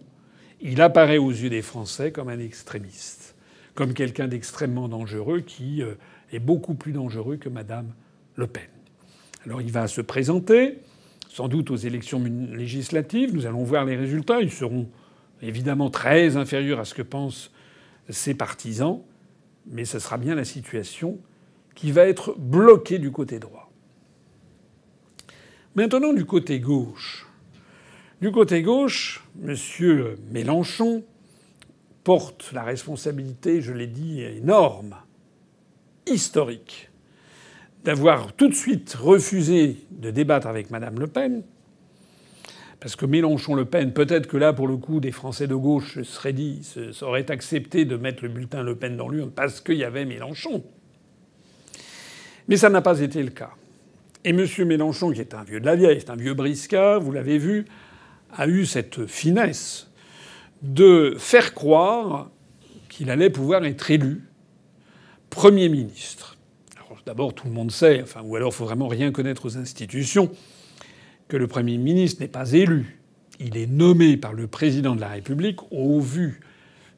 Il apparaît aux yeux des Français comme un extrémiste, comme quelqu'un d'extrêmement dangereux qui est beaucoup plus dangereux que Mme Le Pen. Alors il va se présenter, sans doute aux élections législatives. Nous allons voir les résultats. Ils seront évidemment très inférieurs à ce que pensent ses partisans, mais ce sera bien la situation qui va être bloquée du côté droit. Maintenant, du côté gauche. Du côté gauche, M. Mélenchon porte la responsabilité, je l'ai dit, énorme, historique, d'avoir tout de suite refusé de débattre avec Mme Le Pen. Parce que Mélenchon-Le Pen, peut-être que là, pour le coup, des Français de gauche auraient accepté de mettre le bulletin Le Pen dans l'urne parce qu'il y avait Mélenchon. Mais ça n'a pas été le cas. Et M. Mélenchon, qui est un vieux de la vieille, c'est un vieux briscard, vous l'avez vu, a eu cette finesse de faire croire qu'il allait pouvoir être élu Premier ministre. Alors d'abord, tout le monde sait, ou alors il faut vraiment rien connaître aux institutions, que le Premier ministre n'est pas élu. Il est nommé par le président de la République au vu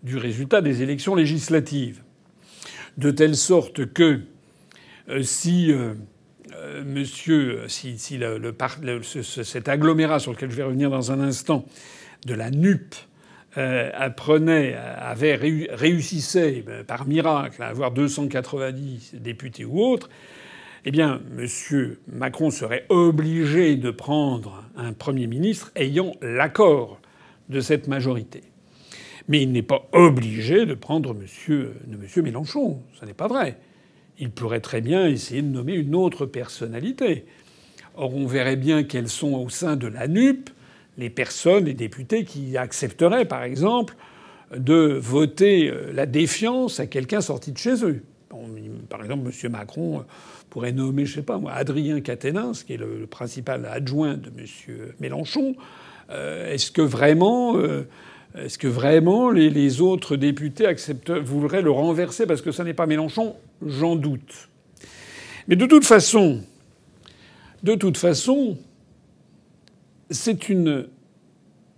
du résultat des élections législatives. De telle sorte que si cet agglomérat sur lequel je vais revenir dans un instant, de la NUP, réussissait par miracle à avoir 290 députés ou autres, eh bien, M. Macron serait obligé de prendre un Premier ministre ayant l'accord de cette majorité. Mais il n'est pas obligé de prendre M. Mélenchon. Ce n'est pas vrai. Il pourrait très bien essayer de nommer une autre personnalité. Or, on verrait bien quels sont au sein de la NUP les personnes, les députés qui accepteraient, par exemple, de voter la défiance à quelqu'un sorti de chez eux. Bon, par exemple, M. Macron pourrait nommer, je sais pas moi, Adrien Quatennens, qui est le principal adjoint de M. Mélenchon. Est-ce que vraiment les autres députés voudraient le renverser parce que ça n'est pas Mélenchon? J'en doute. Mais de toute façon, c'est une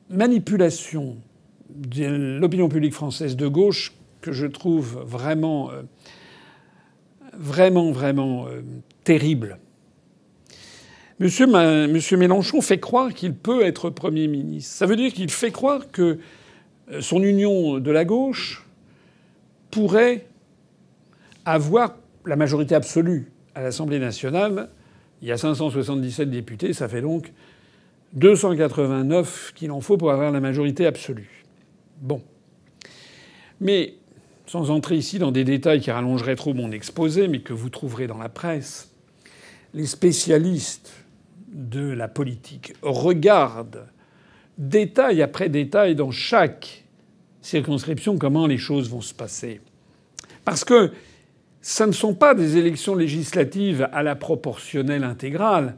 manipulation de l'opinion publique française de gauche que je trouve vraiment terrible. Monsieur Mélenchon fait croire qu'il peut être Premier ministre. Ça veut dire qu'il fait croire que son union de la gauche pourrait avoir la majorité absolue à l'Assemblée nationale. Il y a 577 députés, ça fait donc 289 qu'il en faut pour avoir la majorité absolue. Bon. Mais sans entrer ici dans des détails qui rallongeraient trop mon exposé, mais que vous trouverez dans la presse, les spécialistes de la politique regardent détail après détail dans chaque circonscription comment les choses vont se passer. Parce que ça ne sont pas des élections législatives à la proportionnelle intégrale.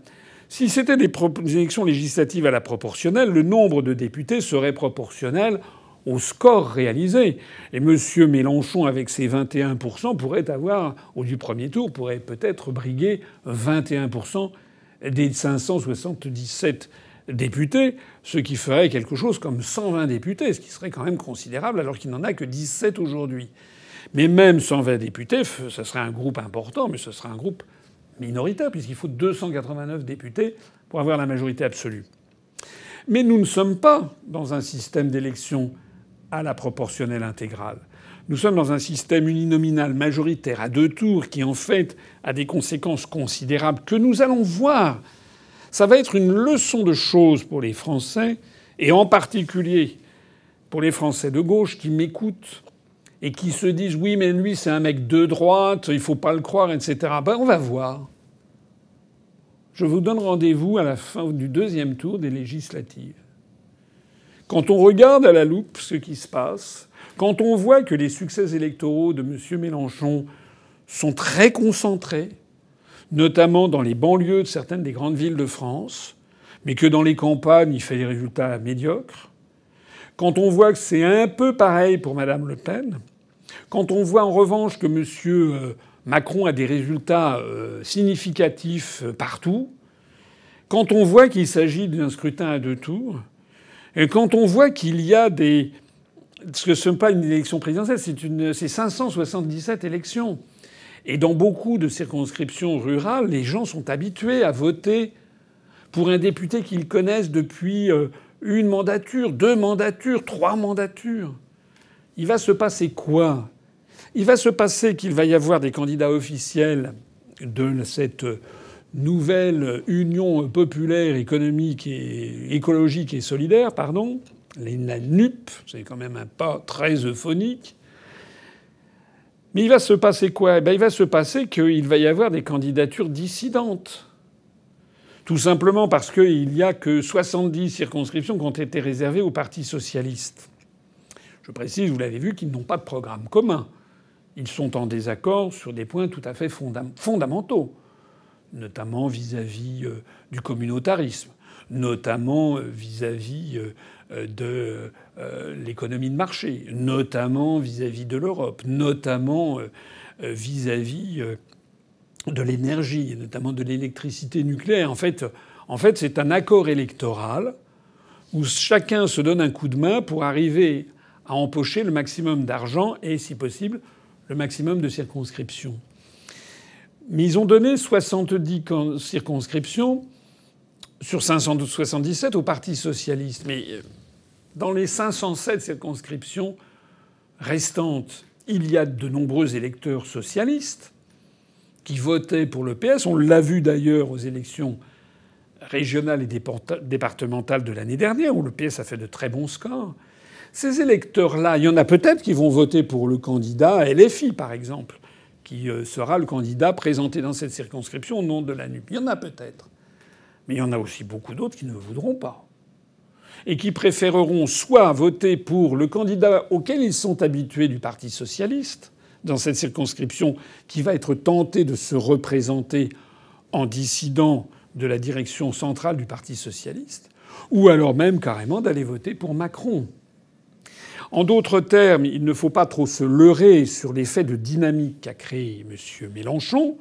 Si c'était des élections législatives à la proportionnelle, le nombre de députés serait proportionnel au score réalisé. Et M. Mélenchon, avec ses 21%, pourrait avoir, au du premier tour, pourrait peut-être briguer 21% des 577 députés, ce qui ferait quelque chose comme 120 députés, ce qui serait quand même considérable alors qu'il n'en a que 17 aujourd'hui. Mais même 120 députés, ce serait un groupe important, mais ce serait un groupe minoritaire, puisqu'il faut 289 députés pour avoir la majorité absolue. Mais nous ne sommes pas dans un système d'élection à la proportionnelle intégrale. Nous sommes dans un système uninominal majoritaire à 2 tours qui, en fait, a des conséquences considérables que nous allons voir. Ça va être une leçon de choses pour les Français, et en particulier pour les Français de gauche qui m'écoutent et qui se disent « oui, mais lui, c'est un mec de droite, il faut pas le croire, etc. » Ben, on va voir. Je vous donne rendez-vous à la fin du 2e tour des législatives. Quand on regarde à la loupe ce qui se passe, quand on voit que les succès électoraux de M. Mélenchon sont très concentrés, notamment dans les banlieues de certaines des grandes villes de France, mais que dans les campagnes, il fait des résultats médiocres, quand on voit que c'est un peu pareil pour Mme Le Pen, quand on voit en revanche que M. Macron a des résultats significatifs partout, quand on voit qu'il s'agit d'un scrutin à 2 tours, et quand on voit qu'il y a des... Parce que ce n'est pas une élection présidentielle, c'est 577 élections. Et dans beaucoup de circonscriptions rurales, les gens sont habitués à voter pour un député qu'ils connaissent depuis 1 mandature, 2 mandatures, 3 mandatures. Il va se passer quoi? Il va se passer qu'il va y avoir des candidats officiels de cette nouvelle Union populaire économique et écologique et solidaire, pardon, la NUP, c'est quand même un pas très euphonique. Mais il va se passer quoi? Ben, il va se passer qu'il va y avoir des candidatures dissidentes. Tout simplement parce qu'il n'y a que 70 circonscriptions qui ont été réservées au Parti socialiste. Je précise, vous l'avez vu, qu'ils n'ont pas de programme commun. Ils sont en désaccord sur des points tout à fait fondamentaux, notamment vis-à-vis du communautarisme, notamment vis-à-vis de l'économie de marché, notamment vis-à-vis de l'Europe, notamment vis-à-vis de l'énergie, et notamment de l'électricité nucléaire. En fait, c'est un accord électoral où chacun se donne un coup de main pour arriver à empocher le maximum d'argent et, si possible, le maximum de circonscriptions. Mais ils ont donné 70 circonscriptions sur 577 au Parti socialiste. Mais Dans les 507 circonscriptions restantes, il y a de nombreux électeurs socialistes qui votaient pour le PS. On l'a vu d'ailleurs aux élections régionales et départementales de l'année dernière, où le PS a fait de très bons scores. Ces électeurs-là, il y en a peut-être qui vont voter pour le candidat LFI, par exemple, qui sera le candidat présenté dans cette circonscription au nom de la NUP. Il y en a peut-être. Mais il y en a aussi beaucoup d'autres qui ne voudront pas. Et qui préféreront soit voter pour le candidat auquel ils sont habitués du Parti socialiste, dans cette circonscription, qui va être tenté de se représenter en dissident de la direction centrale du Parti socialiste, ou alors même carrément d'aller voter pour Macron. En d'autres termes, il ne faut pas trop se leurrer sur l'effet de dynamique qu'a créé M. Mélenchon.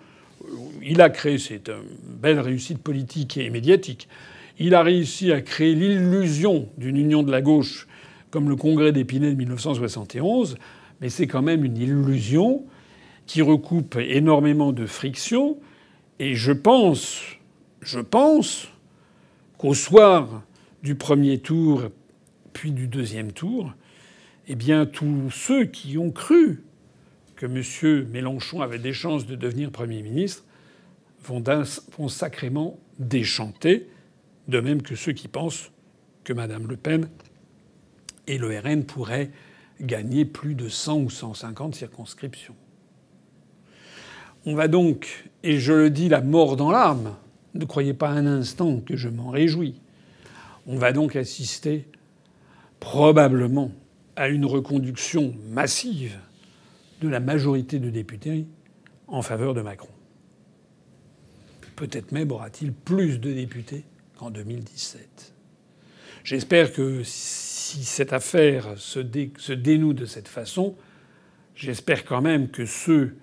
Il a créé, c'est une belle réussite politique et médiatique. Il a réussi à créer l'illusion d'une union de la gauche comme le Congrès d'Épinay de 1971, mais c'est quand même une illusion qui recoupe énormément de frictions. Et je pense qu'au soir du premier tour, puis du deuxième tour, eh bien, tous ceux qui ont cru que M. Mélenchon avait des chances de devenir Premier ministre vont sacrément déchanter, de même que ceux qui pensent que Mme Le Pen et le RN pourraient gagner plus de 100 ou 150 circonscriptions. On va donc, et je le dis la mort dans l'âme, ne croyez pas un instant que je m'en réjouis, on va donc assister probablement à une reconduction massive de la majorité de députés en faveur de Macron. Peut-être même aura-t-il plus de députés qu'en 2017. J'espère que si cette affaire se dénoue de cette façon, j'espère quand même que ceux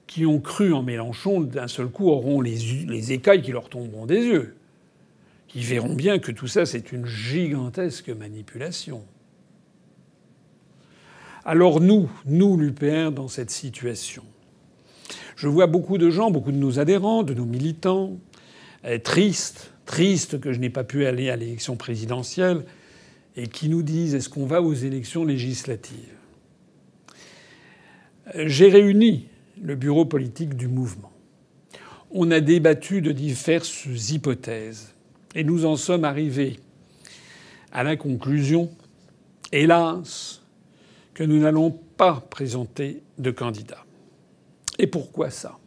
qui ont cru en Mélenchon, d'un seul coup, auront les écailles qui leur tomberont des yeux. Qui verront bien que tout ça, c'est une gigantesque manipulation. Alors nous, l'UPR, dans cette situation, je vois beaucoup de gens, beaucoup de nos adhérents, de nos militants, tristes que je n'ai pas pu aller à l'élection présidentielle, et qui nous disent: est-ce qu'on va aux élections législatives? J'ai réuni le bureau politique du mouvement. On a débattu de diverses hypothèses, et nous en sommes arrivés à la conclusion, hélas, que nous n'allons pas présenter de candidat. Et pourquoi ça?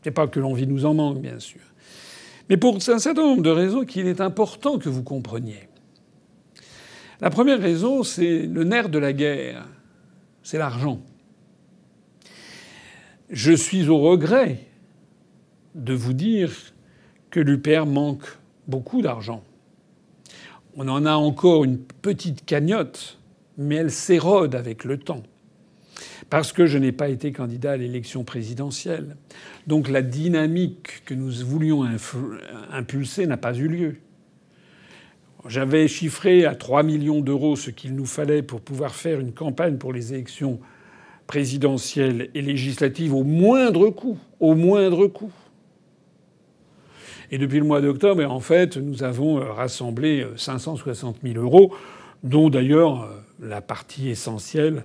C'est pas que l'envie nous en manque, bien sûr, mais pour un certain nombre de raisons qu'il est important que vous compreniez. La première raison, c'est le nerf de la guerre, c'est l'argent. Je suis au regret de vous dire que l'UPR manque beaucoup d'argent. On en a encore une petite cagnotte, mais elle s'érode avec le temps. Parce que je n'ai pas été candidat à l'élection présidentielle. Donc la dynamique que nous voulions impulser n'a pas eu lieu. J'avais chiffré à 3 millions d'euros ce qu'il nous fallait pour pouvoir faire une campagne pour les élections présidentielles et législatives au moindre coût. Au moindre coût. Et depuis le mois d'octobre, en fait, nous avons rassemblé 560 000 euros, dont d'ailleurs la partie essentielle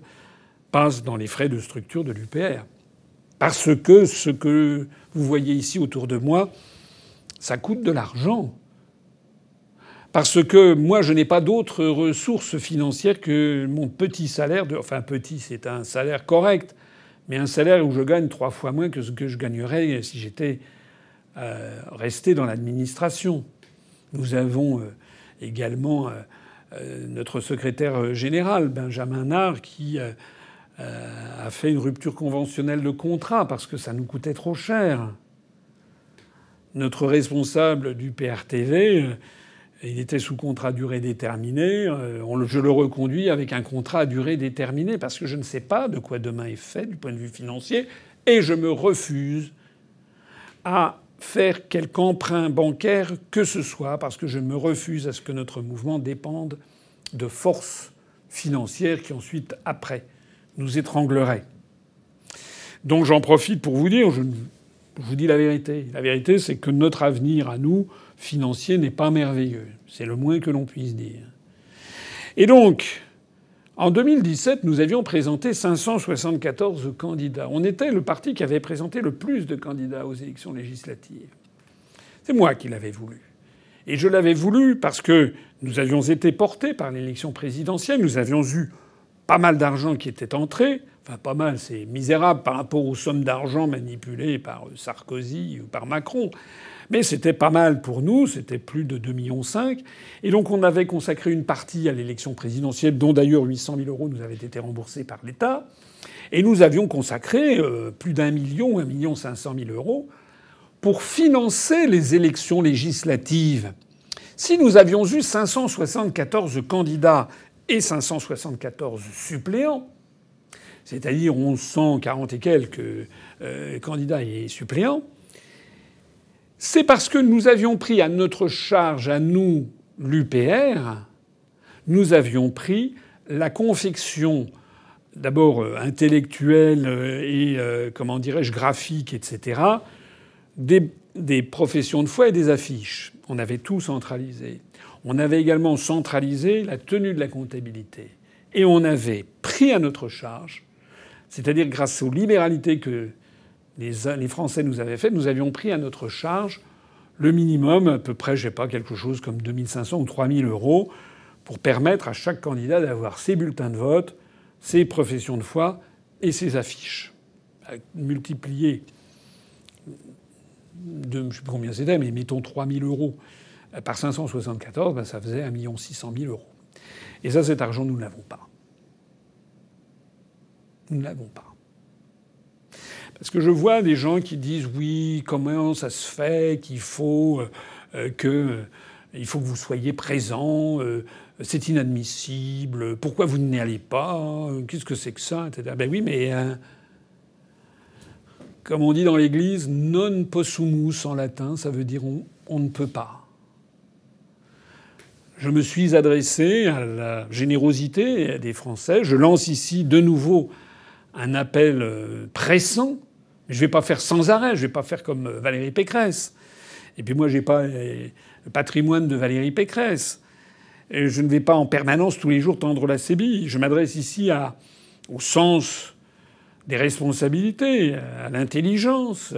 passe dans les frais de structure de l'UPR. Parce que ce que vous voyez ici autour de moi, ça coûte de l'argent. Parce que moi, je n'ai pas d'autres ressources financières que mon petit salaire. Enfin, petit, c'est un salaire correct, mais un salaire où je gagne 3 fois moins que ce que je gagnerais si j'étais resté dans l'administration. Nous avons également notre secrétaire général, Benjamin Nard, qui a fait une rupture conventionnelle de contrat parce que ça nous coûtait trop cher. Notre responsable du PRTV, il était sous contrat à durée déterminée. Je le reconduis avec un contrat à durée déterminée parce que je ne sais pas de quoi demain est fait du point de vue financier et je me refuse à faire quelque emprunt bancaire que ce soit parce que je me refuse à ce que notre mouvement dépende de forces financières qui ensuite, après, nous étrangleraient. Donc j'en profite pour vous dire, je vous dis la vérité. La vérité, c'est que notre avenir à nous, financier, n'est pas merveilleux. C'est le moins que l'on puisse dire. Et donc, en 2017, nous avions présenté 574 candidats. On était le parti qui avait présenté le plus de candidats aux élections législatives. C'est moi qui l'avais voulu. Et je l'avais voulu parce que nous avions été portés par l'élection présidentielle. Nous avions eu pas mal d'argent qui était entré. Enfin, pas mal, c'est misérable par rapport aux sommes d'argent manipulées par Sarkozy ou par Macron. Mais c'était pas mal pour nous, c'était plus de 2,5 millions. Et donc on avait consacré une partie à l'élection présidentielle, dont d'ailleurs 800 000 euros nous avaient été remboursés par l'État. Et nous avions consacré plus d'1 million, 1 500 000 euros pour financer les élections législatives. Si nous avions eu 574 candidats et 574 suppléants, c'est-à-dire 1140 et quelques candidats et suppléants, c'est parce que nous avions pris à notre charge, à nous, l'UPR, nous avions pris la confection, d'abord intellectuelle et, comment dirais-je, graphique, etc., des professions de foi et des affiches. On avait tout centralisé. On avait également centralisé la tenue de la comptabilité. Et on avait pris à notre charge, c'est-à-dire grâce aux libéralités que les Français nous avaient faites, nous avions pris à notre charge le minimum, à peu près, je sais pas, quelque chose comme 2 500 ou 3 000 euros, pour permettre à chaque candidat d'avoir ses bulletins de vote, ses professions de foi et ses affiches. Multiplier je ne sais plus combien c'était, mais mettons 3 000 euros par 574, ben ça faisait 1 600 000 euros. Et ça, cet argent, nous ne l'avons pas. Nous ne l'avons pas. Parce que je vois des gens qui disent oui, comment ça se fait qu'il faut que vous soyez présents, c'est inadmissible, pourquoi vous n'y allez pas, qu'est-ce que c'est que ça, etc. Ben oui, mais comme on dit dans l'Église, non possumus en latin, ça veut dire on ne peut pas. Je me suis adressé à la générosité des Français. Je lance ici de nouveau un appel pressant. Je ne vais pas faire sans arrêt. Je ne vais pas faire comme Valérie Pécresse. Et puis moi, j'ai pas le patrimoine de Valérie Pécresse. Et je ne vais pas en permanence tous les jours tendre la sébille. Je m'adresse ici au sens des responsabilités, à l'intelligence,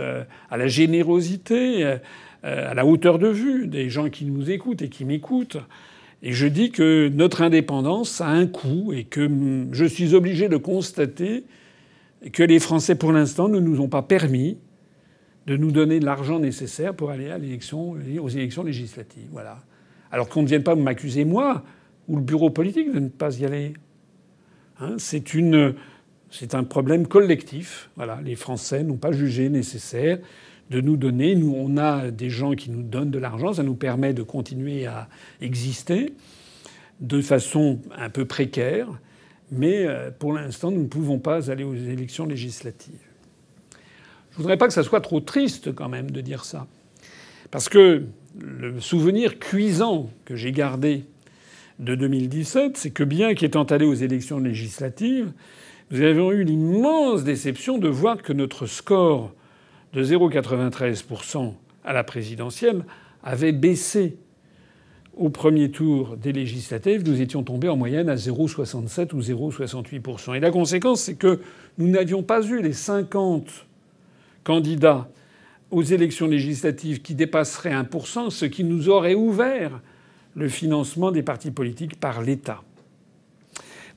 à la générosité, à la hauteur de vue des gens qui nous écoutent et qui m'écoutent. Et je dis que notre indépendance a un coût et que je suis obligé de constater que les Français, pour l'instant, ne nous ont pas permis de nous donner de l'argent nécessaire pour aller aux élections législatives. Voilà. Alors qu'on ne vienne pas m'accuser, moi, ou le bureau politique, de ne pas y aller. Hein, c'est un problème collectif. Voilà. Les Français n'ont pas jugé nécessaire de nous donner. Nous, on a des gens qui nous donnent de l'argent. Ça nous permet de continuer à exister de façon un peu précaire. Mais pour l'instant, nous ne pouvons pas aller aux élections législatives. Je voudrais pas que ça soit trop triste quand même de dire ça. Parce que le souvenir cuisant que j'ai gardé de 2017, c'est que bien qu'étant allé aux élections législatives, nous avions eu l'immense déception de voir que notre score de 0,93% à la présidentielle avait baissé. Au premier tour des législatives, nous étions tombés en moyenne à 0,67 ou 0,68%. Et la conséquence, c'est que nous n'avions pas eu les 50 candidats aux élections législatives qui dépasseraient 1%, ce qui nous aurait ouvert le financement des partis politiques par l'État.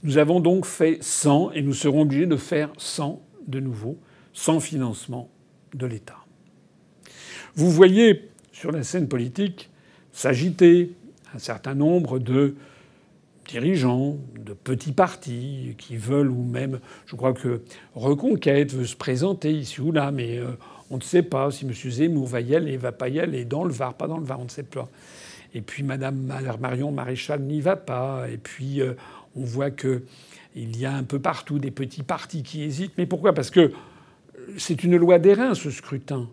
Nous avons donc fait 100 et nous serons obligés de faire 100 de nouveau, sans financement de l'État. Vous voyez sur la scène politique s'agiter un certain nombre de dirigeants de petits partis qui veulent, ou même, je crois que Reconquête veut se présenter ici ou là, mais on ne sait pas si M. Zemmour va y aller, va pas y aller, dans le Var, pas dans le Var, on ne sait pas. Et puis Mme Marion Maréchal n'y va pas. Et puis on voit qu'il y a un peu partout des petits partis qui hésitent. Mais pourquoi ? Parce que c'est une loi d'airain, ce scrutin.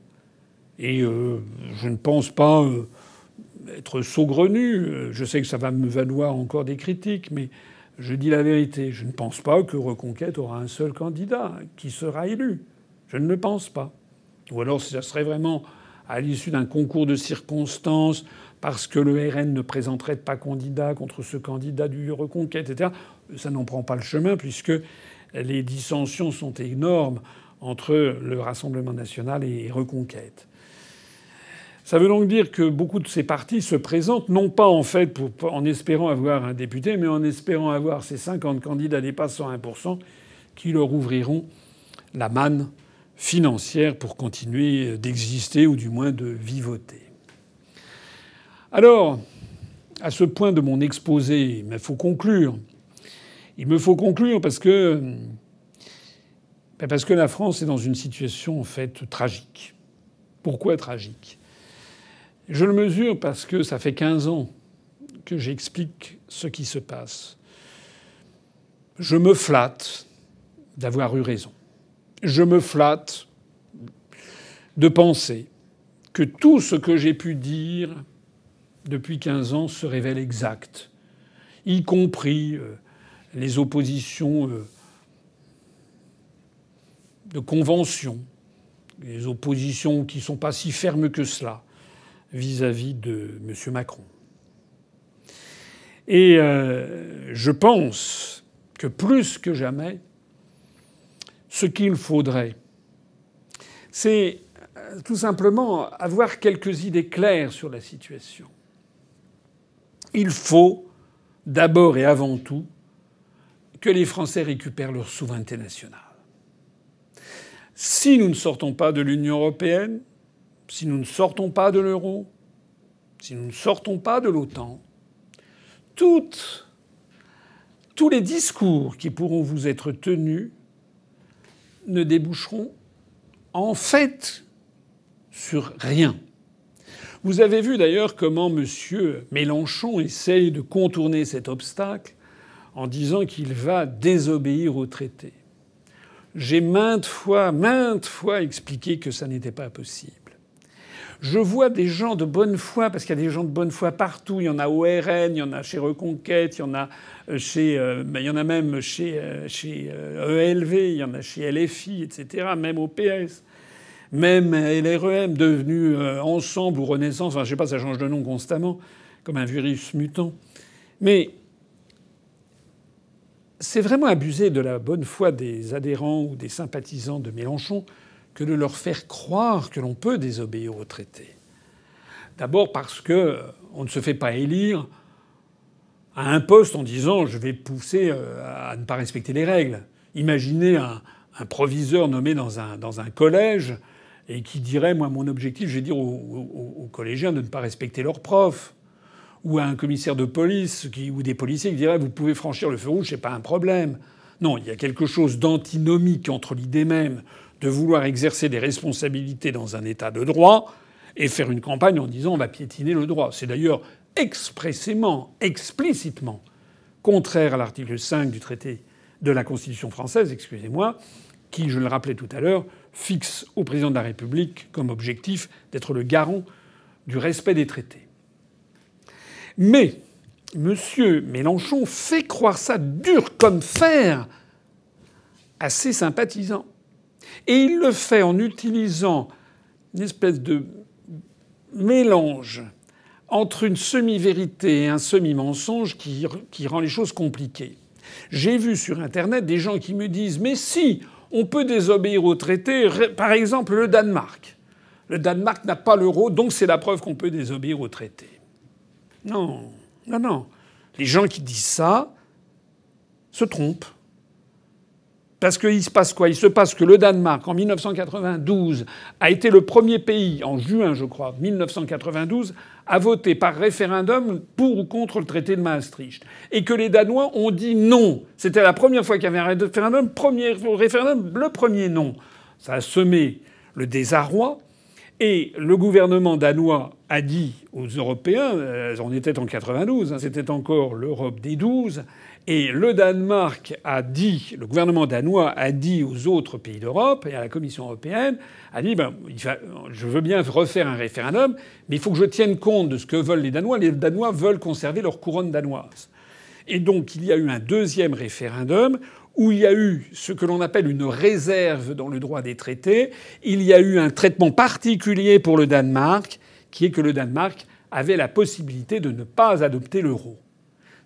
Et je ne pense pas être saugrenu. Je sais que ça va me valoir encore des critiques, mais je dis la vérité. Je ne pense pas que Reconquête aura un seul candidat qui sera élu. Je ne le pense pas. Ou alors ça serait vraiment à l'issue d'un concours de circonstances, parce que le RN ne présenterait pas candidat contre ce candidat du Reconquête, etc. Ça n'en prend pas le chemin, puisque les dissensions sont énormes entre le Rassemblement national et Reconquête. Ça veut donc dire que beaucoup de ces partis se présentent, non pas en fait en espérant avoir un député, mais en espérant avoir ces 50 candidats dépassant 1% qui leur ouvriront la manne financière pour continuer d'exister ou du moins de vivoter. Alors, à ce point de mon exposé, il me faut conclure. Il me faut conclure parce que la France est dans une situation en fait tragique. Pourquoi tragique ? Je le mesure parce que ça fait 15 ans que j'explique ce qui se passe. Je me flatte d'avoir eu raison. Je me flatte de penser que tout ce que j'ai pu dire depuis 15 ans se révèle exact, y compris les oppositions de convention, les oppositions qui ne sont pas si fermes que cela vis-à-vis de M. Macron. Et je pense que plus que jamais, ce qu'il faudrait, c'est tout simplement avoir quelques idées claires sur la situation. Il faut d'abord et avant tout que les Français récupèrent leur souveraineté nationale. Si nous ne sortons pas de l'Union européenne, si nous ne sortons pas de l'euro, si nous ne sortons pas de l'OTAN, tous les discours qui pourront vous être tenus ne déboucheront en fait sur rien. Vous avez vu d'ailleurs comment M. Mélenchon essaye de contourner cet obstacle en disant qu'il va désobéir au traité. J'ai maintes fois expliqué que ça n'était pas possible. Je vois des gens de bonne foi, parce qu'il y a des gens de bonne foi partout. Il y en a au RN, il y en a chez Reconquête, il y en a il y en a même chez ELV, il y en a chez LFI, etc., même au PS, même LREM, devenu Ensemble ou Renaissance. Enfin, je sais pas, ça change de nom constamment, comme un virus mutant. Mais c'est vraiment abuser de la bonne foi des adhérents ou des sympathisants de Mélenchon que de leur faire croire que l'on peut désobéir au traité. D'abord parce qu'on ne se fait pas élire à un poste en disant « je vais pousser à ne pas respecter les règles ». Imaginez un proviseur nommé dans un collège et qui dirait « moi, mon objectif, je vais dire aux collégiens de ne pas respecter leurs profs ». Ou à un commissaire de police ou des policiers qui diraient « vous pouvez franchir le feu rouge, c'est pas un problème ». Non, il y a quelque chose d'antinomique entre l'idée même de vouloir exercer des responsabilités dans un État de droit et faire une campagne en disant on va piétiner le droit. C'est d'ailleurs expressément, explicitement contraire à l'article 5 du traité de la Constitution française, excusez-moi, qui, je le rappelais tout à l'heure, fixe au président de la République comme objectif d'être le garant du respect des traités. Mais M. Mélenchon fait croire ça dur comme fer à ses sympathisants. Et il le fait en utilisant une espèce de mélange entre une semi-vérité et un semi-mensonge qui rend les choses compliquées. J'ai vu sur Internet des gens qui me disent « mais si, on peut désobéir au traité, par exemple le Danemark. Le Danemark n'a pas l'euro, donc c'est la preuve qu'on peut désobéir au traité. » Non, non, non. Les gens qui disent ça se trompent. Parce qu'il se passe quoi ? Il se passe que le Danemark, en 1992, a été le premier pays, en juin je crois, 1992, à voter par référendum pour ou contre le traité de Maastricht. Et que les Danois ont dit non. C'était la première fois qu'il y avait un référendum, le premier non. Ça a semé le désarroi. Et le gouvernement danois a dit aux Européens, on était en 92, c'était encore l'Europe des 12, et le gouvernement danois a dit aux autres pays d'Europe et à la Commission européenne, a dit je veux bien refaire un référendum, mais il faut que je tienne compte de ce que veulent les Danois. Les Danois veulent conserver leur couronne danoise. Et donc il y a eu un deuxième référendum où il y a eu ce que l'on appelle une réserve dans le droit des traités. Il y a eu un traitement particulier pour le Danemark, qui est que le Danemark avait la possibilité de ne pas adopter l'euro.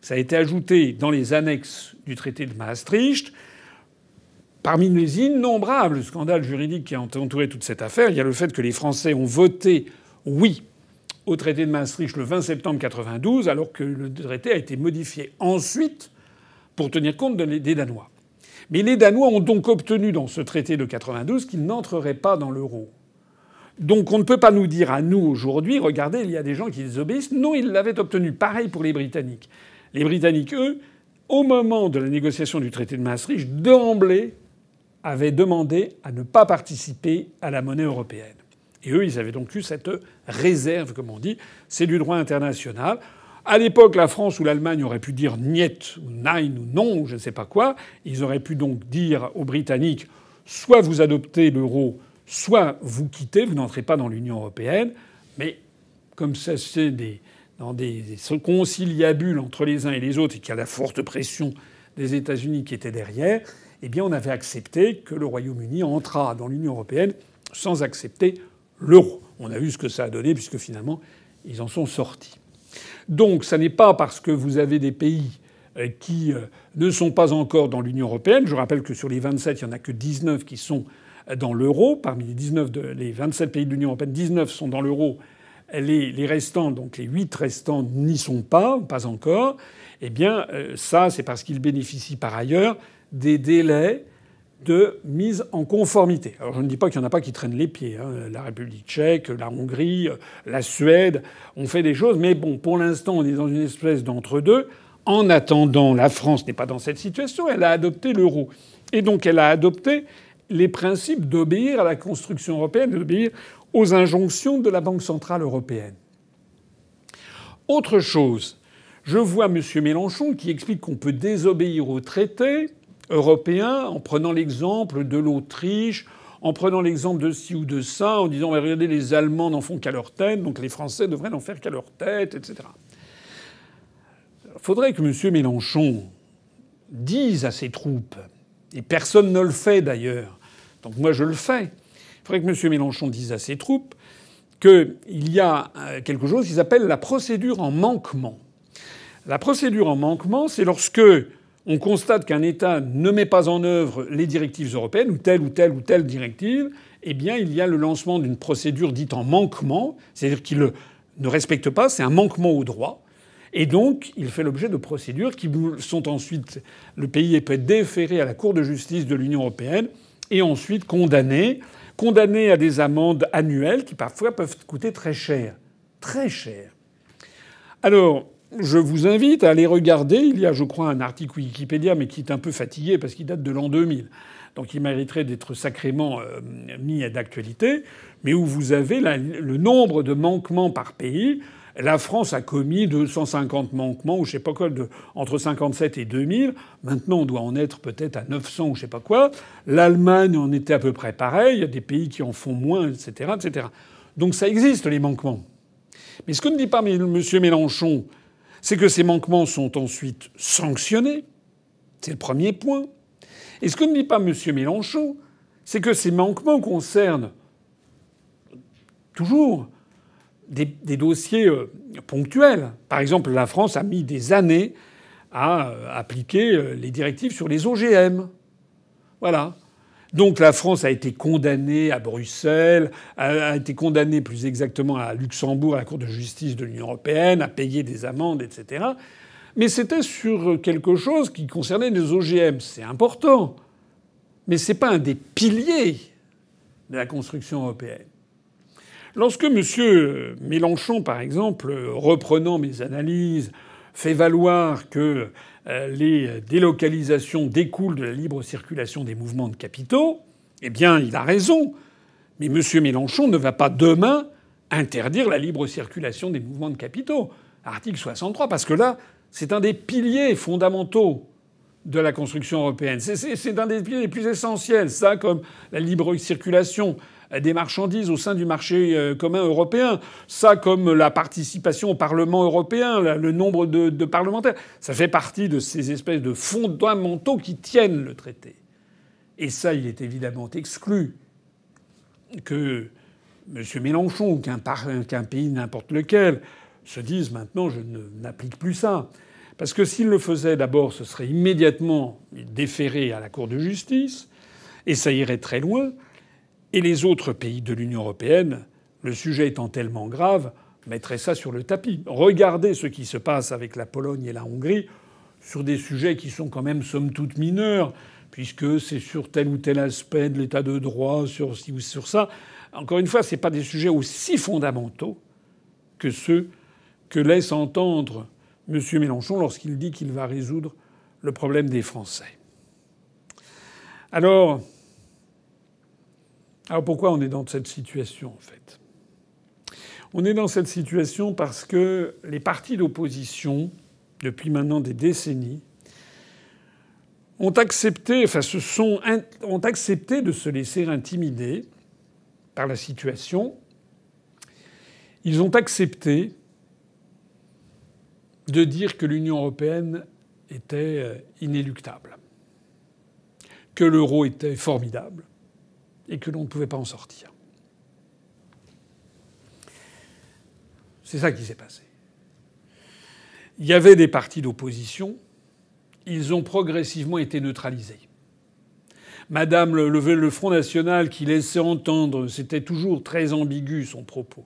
Ça a été ajouté dans les annexes du traité de Maastricht. Parmi les innombrables scandales juridiques qui ont entouré toute cette affaire, il y a le fait que les Français ont voté oui au traité de Maastricht le 20 septembre 1992, alors que le traité a été modifié ensuite pour tenir compte des Danois. Mais les Danois ont donc obtenu dans ce traité de 1992 qu'ils n'entreraient pas dans l'euro. Donc on ne peut pas nous dire à nous aujourd'hui, regardez, il y a des gens qui désobéissent. Non, ils l'avaient obtenu. Pareil pour les Britanniques. Les Britanniques, eux, au moment de la négociation du traité de Maastricht, d'emblée, avaient demandé à ne pas participer à la monnaie européenne. Et eux, ils avaient donc eu cette réserve, comme on dit. C'est du droit international. À l'époque, la France ou l'Allemagne auraient pu dire niet ou nein ou non ou je ne sais pas quoi. Ils auraient pu donc dire aux Britanniques soit vous adoptez l'euro, soit vous quittez, vous n'entrez pas dans l'Union européenne. Mais comme ça, c'est dans des conciliabules entre les uns et les autres et qu'il y a la forte pression des États-Unis qui était derrière, eh bien on avait accepté que le Royaume-Uni entrât dans l'Union européenne sans accepter l'euro. On a vu ce que ça a donné puisque finalement ils en sont sortis. Donc ça n'est pas parce que vous avez des pays qui ne sont pas encore dans l'Union européenne. Je rappelle que sur les 27, il n'y en a que 19 qui sont dans l'euro. Parmi les 27 pays de l'Union européenne, 19 sont dans l'euro. Les restants, donc les 8 restants, n'y sont pas encore. Eh bien ça, c'est parce qu'ils bénéficient par ailleurs des délais de mise en conformité. Alors je ne dis pas qu'il n'y en a pas qui traînent les pieds. La République tchèque, la Hongrie, la Suède ont fait des choses. Mais bon, pour l'instant, on est dans une espèce d'entre-deux. En attendant, la France n'est pas dans cette situation. Elle a adopté l'euro. Et donc elle a adopté les principes d'obéir à la construction européenne, d'obéir aux injonctions de la Banque centrale européenne. Autre chose, je vois M. Mélenchon qui explique qu'on peut désobéir aux traités européen en prenant l'exemple de l'Autriche, en prenant l'exemple de ci ou de ça, en disant regardez, les Allemands n'en font qu'à leur tête, donc les Français devraient n'en faire qu'à leur tête, etc. Il faudrait que M. Mélenchon dise à ses troupes, et personne ne le fait d'ailleurs, donc moi je le fais, il faudrait que M. Mélenchon dise à ses troupes qu'il y a quelque chose qui s'appelle la procédure en manquement. La procédure en manquement, c'est lorsque on constate qu'un État ne met pas en œuvre les directives européennes, ou telle ou telle ou telle directive, eh bien, il y a le lancement d'une procédure dite en manquement, c'est-à-dire qu'il ne respecte pas, c'est un manquement au droit, et donc il fait l'objet de procédures qui sont ensuite... Le pays peut être déféré à la Cour de justice de l'Union européenne et ensuite condamné à des amendes annuelles qui parfois peuvent coûter très cher. Très cher. Alors... je vous invite à aller regarder. Il y a, je crois, un article Wikipédia, mais qui est un peu fatigué parce qu'il date de l'an 2000. Donc il mériterait d'être sacrément mis d'actualité. Mais où vous avez le nombre de manquements par pays. La France a commis 250 manquements, ou je sais pas quoi, entre 57 et 2000. Maintenant, on doit en être peut-être à 900 ou je sais pas quoi. L'Allemagne en était à peu près pareil. Il y a des pays qui en font moins, etc., etc. Donc ça existe, les manquements. Mais ce que ne dit pas M. Mélenchon, c'est que ces manquements sont ensuite sanctionnés. C'est le premier point. Et ce que ne dit pas M. Mélenchon, c'est que ces manquements concernent toujours des dossiers ponctuels. Par exemple, la France a mis des années à appliquer les directives sur les OGM. Voilà. Donc la France a été condamnée à Bruxelles, a été condamnée plus exactement à Luxembourg, à la Cour de justice de l'Union européenne, à payer des amendes, etc. Mais c'était sur quelque chose qui concernait les OGM. C'est important. Mais c'est pas un des piliers de la construction européenne. Lorsque M. Mélenchon, par exemple, reprenant mes analyses, fait valoir que les délocalisations découlent de la libre circulation des mouvements de capitaux, eh bien, il a raison. Mais M. Mélenchon ne va pas demain interdire la libre circulation des mouvements de capitaux. Article 63, parce que là, c'est un des piliers fondamentaux de la construction européenne. C'est un des piliers les plus essentiels. Ça, comme la libre circulation des marchandises au sein du marché commun européen. Ça, comme la participation au Parlement européen, le nombre de parlementaires, ça fait partie de ces espèces de fondamentaux qui tiennent le traité. Et ça, il est évidemment exclu que M. Mélenchon ou qu'un pays n'importe lequel se dise maintenant je n'applique plus ça. Parce que s'il le faisait, d'abord, ce serait immédiatement déféré à la Cour de justice, et ça irait très loin. Et les autres pays de l'Union européenne, le sujet étant tellement grave, mettraient ça sur le tapis. Regardez ce qui se passe avec la Pologne et la Hongrie sur des sujets qui sont quand même somme toute mineurs, puisque c'est sur tel ou tel aspect de l'état de droit, sur ci ou sur ça. Encore une fois, ce n'est pas des sujets aussi fondamentaux que ceux que laisse entendre M. Mélenchon lorsqu'il dit qu'il va résoudre le problème des Français. Alors pourquoi on est dans cette situation, en fait ? On est dans cette situation parce que les partis d'opposition, depuis maintenant des décennies, ont accepté de se laisser intimider par la situation. Ils ont accepté de dire que l'Union européenne était inéluctable, que l'euro était formidable et que l'on ne pouvait pas en sortir. C'est ça qui s'est passé. Il y avait des partis d'opposition, ils ont progressivement été neutralisés. Madame le Front National qui laissait entendre, c'était toujours très ambigu son propos,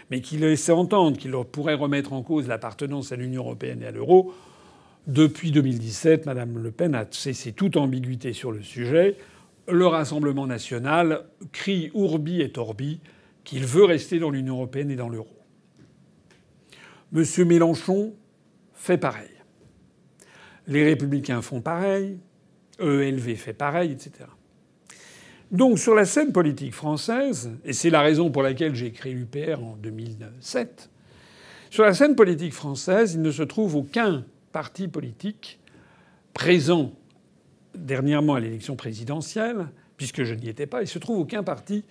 mais qui laissait entendre qu'il pourrait remettre en cause l'appartenance à l'Union européenne et à l'euro, depuis 2017, Madame Le Pen a cessé toute ambiguïté sur le sujet. Le Rassemblement national crie urbi et orbi qu'il veut rester dans l'Union européenne et dans l'euro. M. Mélenchon fait pareil. Les Républicains font pareil. EELV fait pareil, etc. Donc sur la scène politique française, et c'est la raison pour laquelle j'ai créé l'UPR en 2007, sur la scène politique française, il ne se trouve aucun parti politique présent dernièrement à l'élection présidentielle, puisque je n'y étais pas, il ne se trouve aucun parti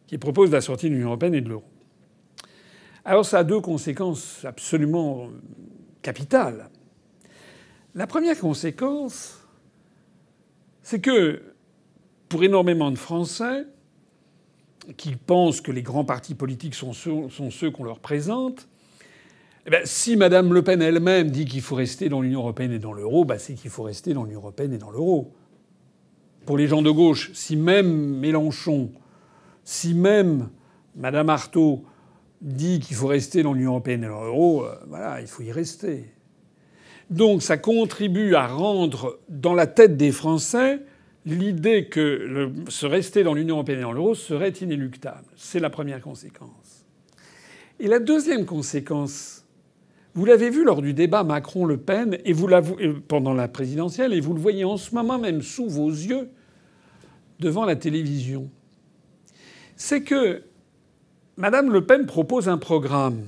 qui propose la sortie de l'Union européenne et de l'euro. Alors ça a deux conséquences absolument capitales. La première conséquence, c'est que pour énormément de Français qui pensent que les grands partis politiques sont ceux qu'on leur présente, eh bien, si Mme Le Pen elle-même dit qu'il faut rester dans l'Union européenne et dans l'euro, c'est qu'il faut rester dans l'Union européenne et dans l'euro. Pour les gens de gauche, si même Mélenchon, si même Mme Arthaud dit qu'il faut rester dans l'Union européenne et dans l'euro, voilà, il faut y rester. Donc ça contribue à rendre dans la tête des Français l'idée que se rester dans l'Union européenne et dans l'euro serait inéluctable. C'est la première conséquence. Et la deuxième conséquence, vous l'avez vu lors du débat Macron-Le Pen et pendant la présidentielle, et vous le voyez en ce moment même sous vos yeux devant la télévision, c'est que Mme Le Pen propose un programme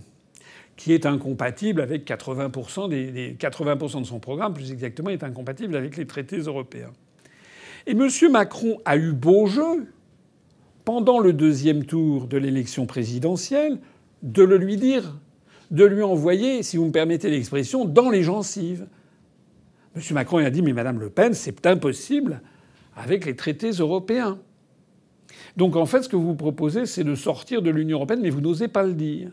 qui est incompatible avec 80% de son programme, plus exactement, est incompatible avec les traités européens. Et M. Macron a eu beau jeu, pendant le deuxième tour de l'élection présidentielle, de le lui dire, de lui envoyer, si vous me permettez l'expression, dans les gencives. M. Macron a dit « Mais Mme Le Pen, c'est impossible avec les traités européens. » Donc en fait, ce que vous proposez, c'est de sortir de l'Union européenne, mais vous n'osez pas le dire.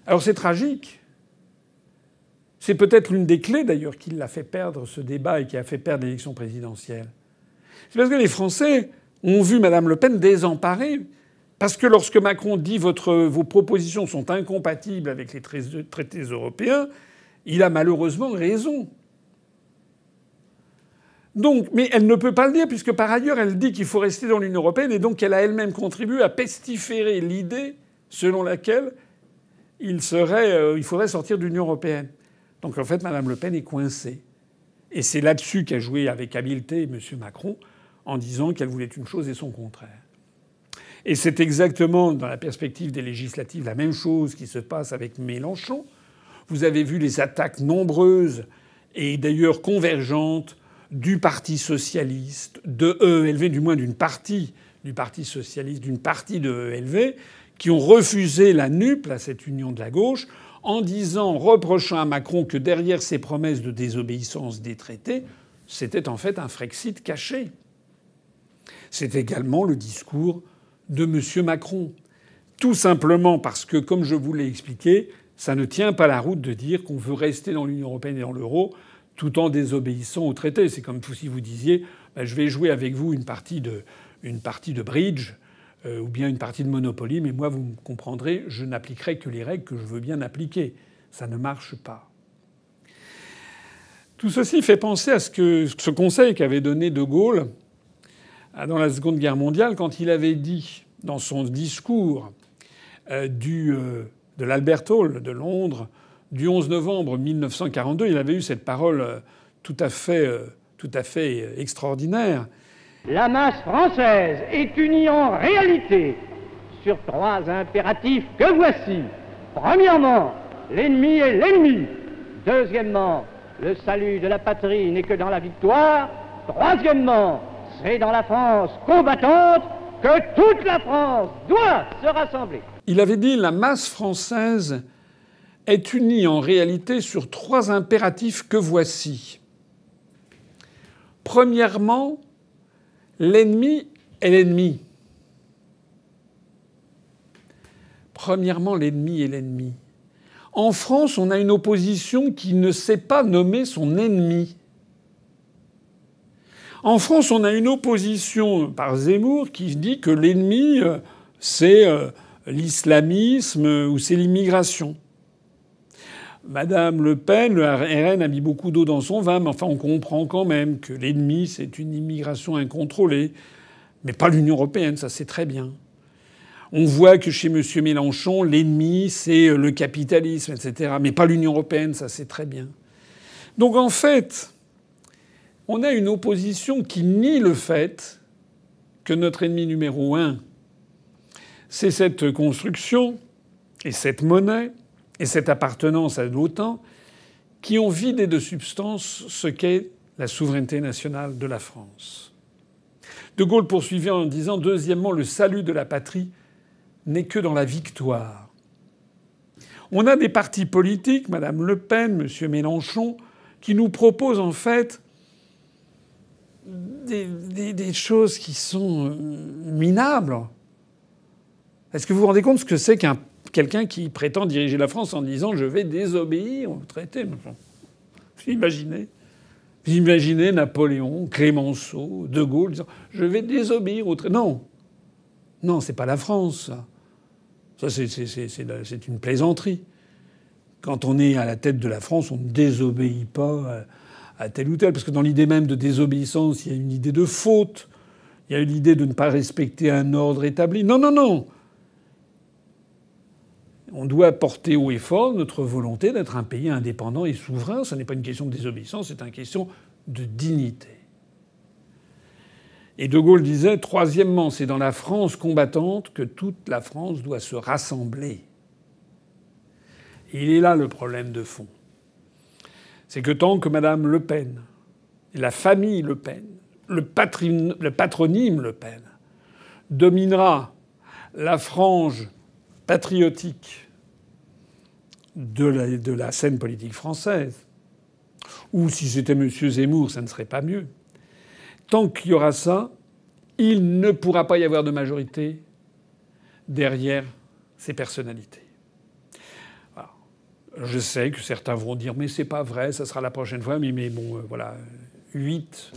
Alors c'est tragique. C'est peut-être l'une des clés, d'ailleurs, qui l'a fait perdre ce débat et qui a fait perdre l'élection présidentielle. C'est parce que les Français ont vu Mme Le Pen désemparée. Parce que lorsque Macron dit vos propositions sont incompatibles avec les traités européens, il a malheureusement raison. Donc, mais elle ne peut pas le dire, puisque par ailleurs, elle dit qu'il faut rester dans l'Union européenne, et donc elle a elle-même contribué à pestiférer l'idée selon laquelle il faudrait sortir de l'Union européenne. Donc en fait, Mme Le Pen est coincée. Et c'est là-dessus qu'a joué avec habileté M. Macron en disant qu'elle voulait une chose et son contraire. Et c'est exactement, dans la perspective des législatives, la même chose qui se passe avec Mélenchon. Vous avez vu les attaques nombreuses et d'ailleurs convergentes du Parti socialiste, de EELV, du moins d'une partie du Parti socialiste, d'une partie de LV, qui ont refusé la NUP, là, cette union de la gauche, en disant, reprochant à Macron que derrière ses promesses de désobéissance des traités, c'était en fait un Frexit caché. C'est également le discours de M. Macron. Tout simplement parce que, comme je vous l'ai expliqué, ça ne tient pas la route de dire qu'on veut rester dans l'Union européenne et dans l'euro tout en désobéissant aux traités. C'est comme si vous disiez je vais jouer avec vous une partie de bridge ou bien une partie de Monopoly, mais moi, vous me comprendrez, je n'appliquerai que les règles que je veux bien appliquer. Ça ne marche pas. Tout ceci fait penser à ce conseil qu'avait donné De Gaulle dans la Seconde Guerre mondiale quand il avait dit dans son discours de l'Albert Hall de Londres du 11 novembre 1942, il avait eu cette parole tout à fait extraordinaire. La masse française est unie en réalité sur 3 impératifs que voici. Premièrement, l'ennemi est l'ennemi. Deuxièmement, le salut de la patrie n'est que dans la victoire. Troisièmement, c'est dans la France combattante que toute la France doit se rassembler. Il avait dit la masse française est unie en réalité sur 3 impératifs que voici. Premièrement, l'ennemi est l'ennemi. Premièrement, l'ennemi est l'ennemi. En France, on a une opposition qui ne sait pas nommer son ennemi. En France, on a une opposition par Zemmour qui dit que l'ennemi, c'est l'islamisme ou c'est l'immigration. Madame Le Pen, le RN a mis beaucoup d'eau dans son vin, mais enfin on comprend quand même que l'ennemi, c'est une immigration incontrôlée. Mais pas l'Union européenne, ça c'est très bien. On voit que chez M. Mélenchon, l'ennemi, c'est le capitalisme, etc. Mais pas l'Union européenne, ça c'est très bien. Donc en fait, on a une opposition qui nie le fait que notre ennemi numéro 1, c'est cette construction et cette monnaie et cette appartenance à l'OTAN qui ont vidé de substance ce qu'est la souveraineté nationale de la France. De Gaulle poursuivait en disant, deuxièmement, le salut de la patrie n'est que dans la victoire. On a des partis politiques, Madame Le Pen, M. Mélenchon, qui nous proposent en fait des choses qui sont minables. Est-ce que vous vous rendez compte ce que c'est quelqu'un qui prétend diriger la France en disant « je vais désobéir au traité » Vous imaginez Napoléon, Clémenceau, De Gaulle disant « je vais désobéir au traité ». Non. Non, c'est pas la France, ça. C'est une plaisanterie. Quand on est à la tête de la France, on ne désobéit pas à tel ou tel. Parce que dans l'idée même de désobéissance, il y a une idée de faute. Il y a l'idée de ne pas respecter un ordre établi. Non, non, non. On doit porter haut et fort notre volonté d'être un pays indépendant et souverain. Ce n'est pas une question de désobéissance, c'est une question de dignité. Et De Gaulle disait, troisièmement, c'est dans la France combattante que toute la France doit se rassembler. Et il est là le problème de fond. C'est que tant que Madame Le Pen et la famille Le Pen, le patronyme Le Pen, dominera la frange patriotique de la scène politique française, ou si c'était M. Zemmour, ça ne serait pas mieux. Tant qu'il y aura ça, il ne pourra pas y avoir de majorité derrière ces personnalités. Alors, je sais que certains vont dire « mais c'est pas vrai, ça sera la prochaine fois », mais bon, voilà, 8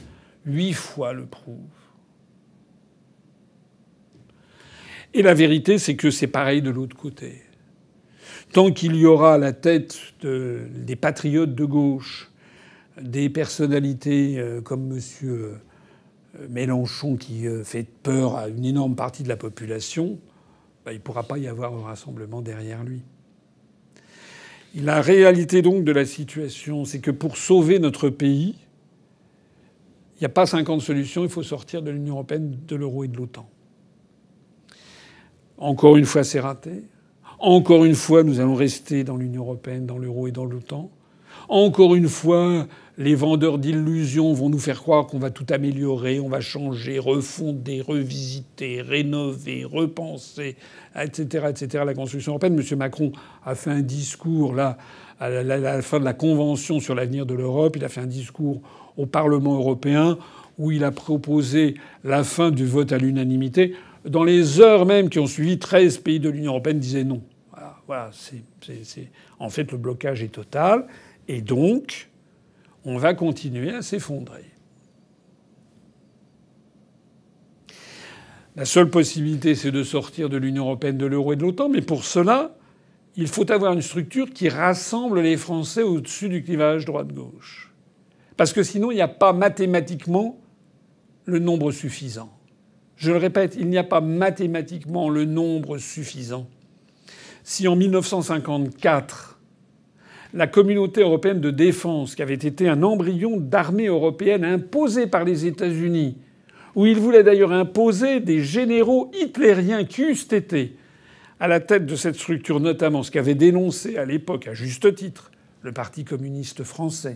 fois le prouve. Et la vérité, c'est que c'est pareil de l'autre côté. Tant qu'il y aura à la tête des patriotes de gauche des personnalités comme M. Mélenchon qui fait peur à une énorme partie de la population, il ne pourra pas y avoir un rassemblement derrière lui. La réalité donc de la situation, c'est que pour sauver notre pays, il n'y a pas 50 solutions, il faut sortir de l'Union européenne, de l'euro et de l'OTAN. Encore une fois, c'est raté. Encore une fois, nous allons rester dans l'Union européenne, dans l'euro et dans l'OTAN. Encore une fois, les vendeurs d'illusions vont nous faire croire qu'on va tout améliorer, on va changer, refonder, revisiter, rénover, repenser, etc., etc. La construction européenne. M. Macron a fait un discours là à la fin de la Convention sur l'avenir de l'Europe. Il a fait un discours au Parlement européen où il a proposé la fin du vote à l'unanimité. Dans les heures même qui ont suivi, 13 pays de l'Union européenne disaient non. Voilà, en fait, le blocage est total. Et donc, on va continuer à s'effondrer. La seule possibilité, c'est de sortir de l'Union européenne, de l'euro et de l'OTAN. Mais pour cela, il faut avoir une structure qui rassemble les Français au-dessus du clivage droite-gauche. Parce que sinon, il n'y a pas mathématiquement le nombre suffisant. Je le répète, il n'y a pas mathématiquement le nombre suffisant. Si en 1954, la communauté européenne de défense, qui avait été un embryon d'armée européenne imposée par les États-Unis, où ils voulaient d'ailleurs imposer des généraux hitlériens qui eussent été à la tête de cette structure, notamment ce qu'avait dénoncé à l'époque, à juste titre, le Parti communiste français.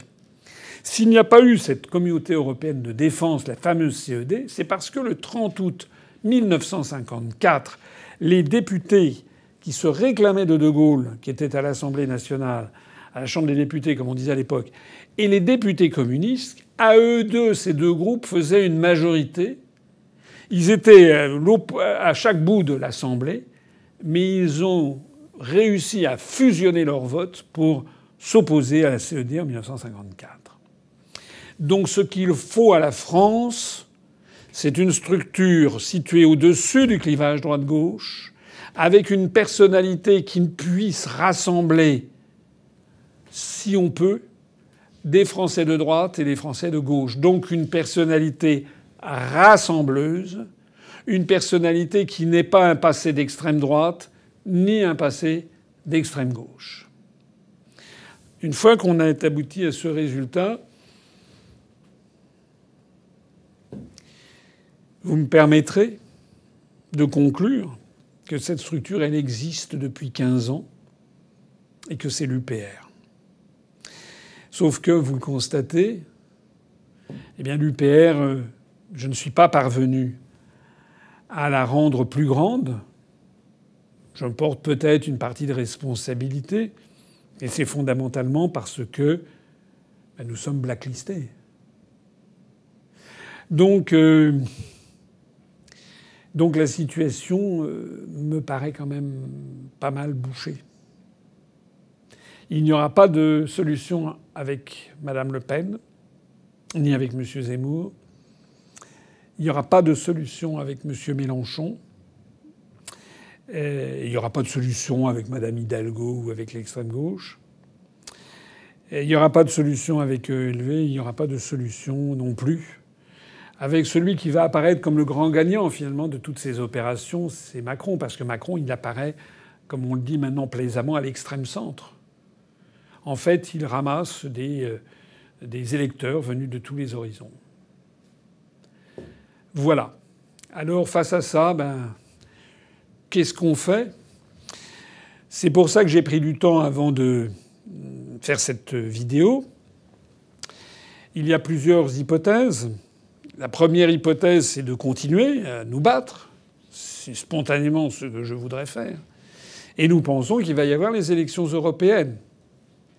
S'il n'y a pas eu cette communauté européenne de défense, la fameuse CED, c'est parce que le 30 août 1954, les députés qui se réclamaient de Gaulle, qui étaient à l'Assemblée nationale, à la Chambre des députés, comme on disait à l'époque, et les députés communistes, à eux deux, ces deux groupes faisaient une majorité. Ils étaient à chaque bout de l'Assemblée, mais ils ont réussi à fusionner leurs votes pour s'opposer à la CED en 1954. Donc ce qu'il faut à la France, c'est une structure située au-dessus du clivage droite-gauche, avec une personnalité qui puisse rassembler, si on peut, des Français de droite et des Français de gauche. Donc une personnalité rassembleuse, une personnalité qui n'ait pas un passé d'extrême droite ni un passé d'extrême gauche. Une fois qu'on a abouti à ce résultat, vous me permettrez de conclure que cette structure, elle existe depuis 15 ans et que c'est l'UPR. Sauf que, vous le constatez, eh bien l'UPR, je ne suis pas parvenu à la rendre plus grande. Je porte peut-être une partie de responsabilité, et c'est fondamentalement parce que nous sommes blacklistés. Donc la situation me paraît quand même pas mal bouchée. Il n'y aura pas de solution avec Mme Le Pen, ni avec M. Zemmour. Il n'y aura pas de solution avec M. Mélenchon. Il n'y aura pas de solution avec Mme Hidalgo ou avec l'extrême gauche. Il n'y aura pas de solution avec ELV. Il n'y aura pas de solution non plus avec celui qui va apparaître comme le grand gagnant, finalement, de toutes ces opérations, c'est Macron. Parce que Macron, il apparaît, comme on le dit maintenant plaisamment, à l'extrême centre. En fait, il ramasse des électeurs venus de tous les horizons. Voilà. Alors, face à ça, qu'est-ce qu'on fait ? C'est pour ça que j'ai pris du temps avant de faire cette vidéo. Il y a plusieurs hypothèses. La première hypothèse, c'est de continuer à nous battre. C'est spontanément ce que je voudrais faire. Et nous pensons qu'il va y avoir les élections européennes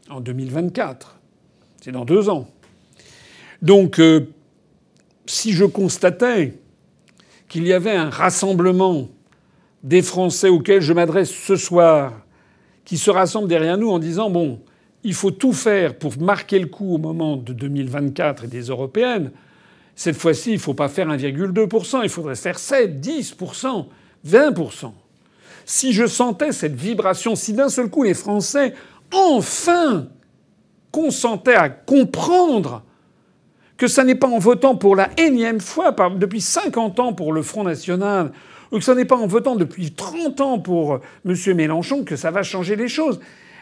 en 2024. C'est dans 2 ans. Donc, si je constatais qu'il y avait un rassemblement des Français auxquels je m'adresse ce soir, qui se rassemblent derrière nous en disant « Bon, il faut tout faire pour marquer le coup au moment de 2024 et des européennes », cette fois-ci, il ne faut pas faire 1,2%, il faudrait faire 7, 10%, 20%. Si je sentais cette vibration, si d'un seul coup les Français, enfin, consentaient à comprendre que ça n'est pas en votant pour la énième fois, depuis 50 ans pour le Front National, ou que ça n'est pas en votant depuis 30 ans pour M. Mélenchon que ça va changer les choses.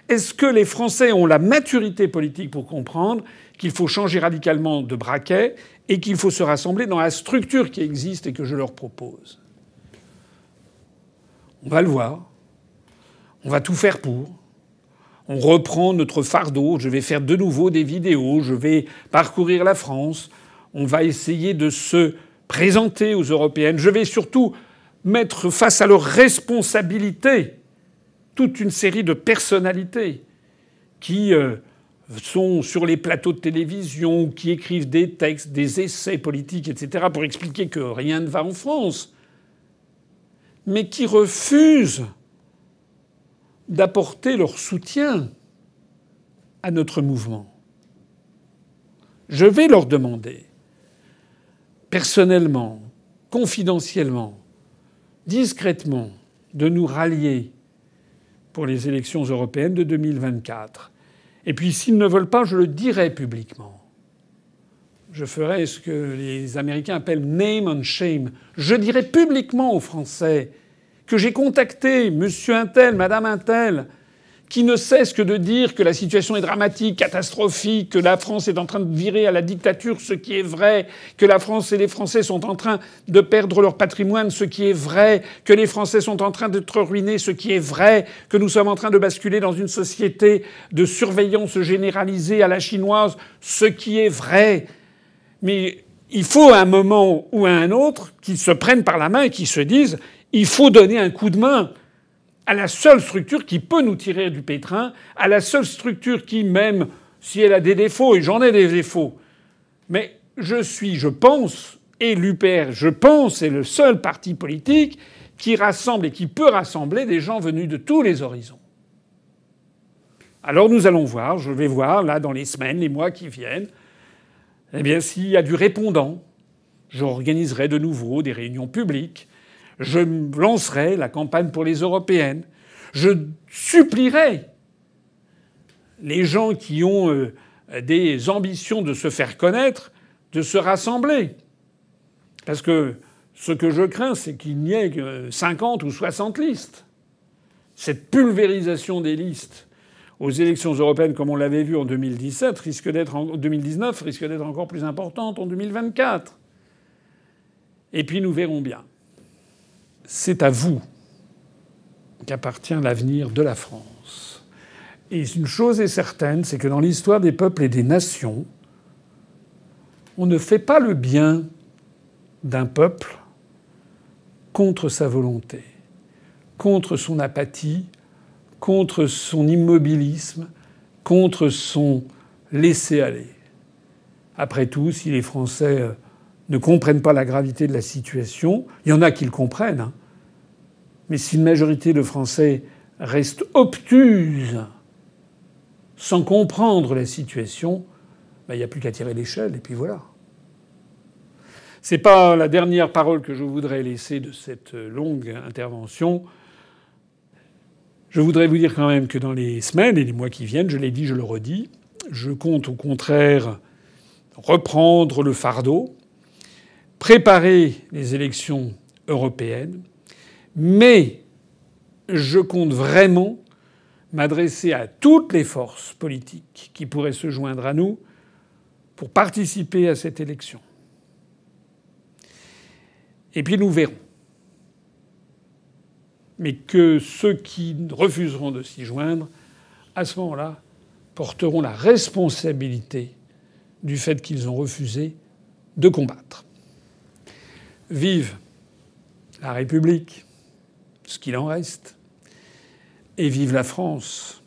Est-ce que les Français ont la maturité politique pour comprendre qu'il faut changer radicalement de braquet et qu'il faut se rassembler dans la structure qui existe et que je leur propose ? On va le voir. On va tout faire pour. On reprend notre fardeau. Je vais faire de nouveau des vidéos. Je vais parcourir la France. On va essayer de se présenter aux Européennes. Je vais surtout mettre face à leurs responsabilités toute une série de personnalités qui sont sur les plateaux de télévision, qui écrivent des textes, des essais politiques, etc., pour expliquer que rien ne va en France, mais qui refusent d'apporter leur soutien à notre mouvement. Je vais leur demander, personnellement, confidentiellement, discrètement, de nous rallier pour les élections européennes de 2024. Et puis s'ils ne veulent pas, je le dirai publiquement. Je ferai ce que les Américains appellent name and shame. Je dirai publiquement aux Français que j'ai contacté monsieur untel, madame untel, qui ne cesse que de dire que la situation est dramatique, catastrophique, que la France est en train de virer à la dictature, ce qui est vrai, que la France et les Français sont en train de perdre leur patrimoine, ce qui est vrai, que les Français sont en train d'être ruinés, ce qui est vrai, que nous sommes en train de basculer dans une société de surveillance généralisée à la chinoise, ce qui est vrai. Mais il faut à un moment ou à un autre qu'ils se prennent par la main et qu'ils se disent « il faut donner un coup de main ». À la seule structure qui peut nous tirer du pétrin, à la seule structure qui, même si elle a des défauts, et j'en ai des défauts, mais je pense, et l'UPR, je pense, est le seul parti politique qui rassemble et qui peut rassembler des gens venus de tous les horizons. Alors nous allons voir, je vais voir, là, dans les semaines, les mois qui viennent, eh bien, s'il y a du répondant, j'organiserai de nouveau des réunions publiques. Je lancerai la campagne pour les européennes. Je supplierai les gens qui ont des ambitions de se faire connaître, de se rassembler. Parce que ce que je crains, c'est qu'il n'y ait que 50 ou 60 listes. Cette pulvérisation des listes aux élections européennes, comme on l'avait vu en 2019, risque d'être encore plus importante en 2024. Et puis nous verrons bien. C'est à vous qu'appartient l'avenir de la France. Et une chose est certaine, c'est que dans l'histoire des peuples et des nations, on ne fait pas le bien d'un peuple contre sa volonté, contre son apathie, contre son immobilisme, contre son laisser-aller. Après tout, si les Français ne comprennent pas la gravité de la situation, il y en a qui le comprennent, hein. Mais si une majorité de Français reste obtuse, sans comprendre la situation, il n'y a plus qu'à tirer l'échelle, et puis voilà. C'est pas la dernière parole que je voudrais laisser de cette longue intervention. Je voudrais vous dire quand même que dans les semaines et les mois qui viennent, je l'ai dit, je le redis, je compte au contraire reprendre le fardeau, préparer les élections européennes, mais je compte vraiment m'adresser à toutes les forces politiques qui pourraient se joindre à nous pour participer à cette élection. Et puis nous verrons. Mais que ceux qui refuseront de s'y joindre, à ce moment-là, porteront la responsabilité du fait qu'ils ont refusé de combattre. Vive la République, ce qu'il en reste, et vive la France.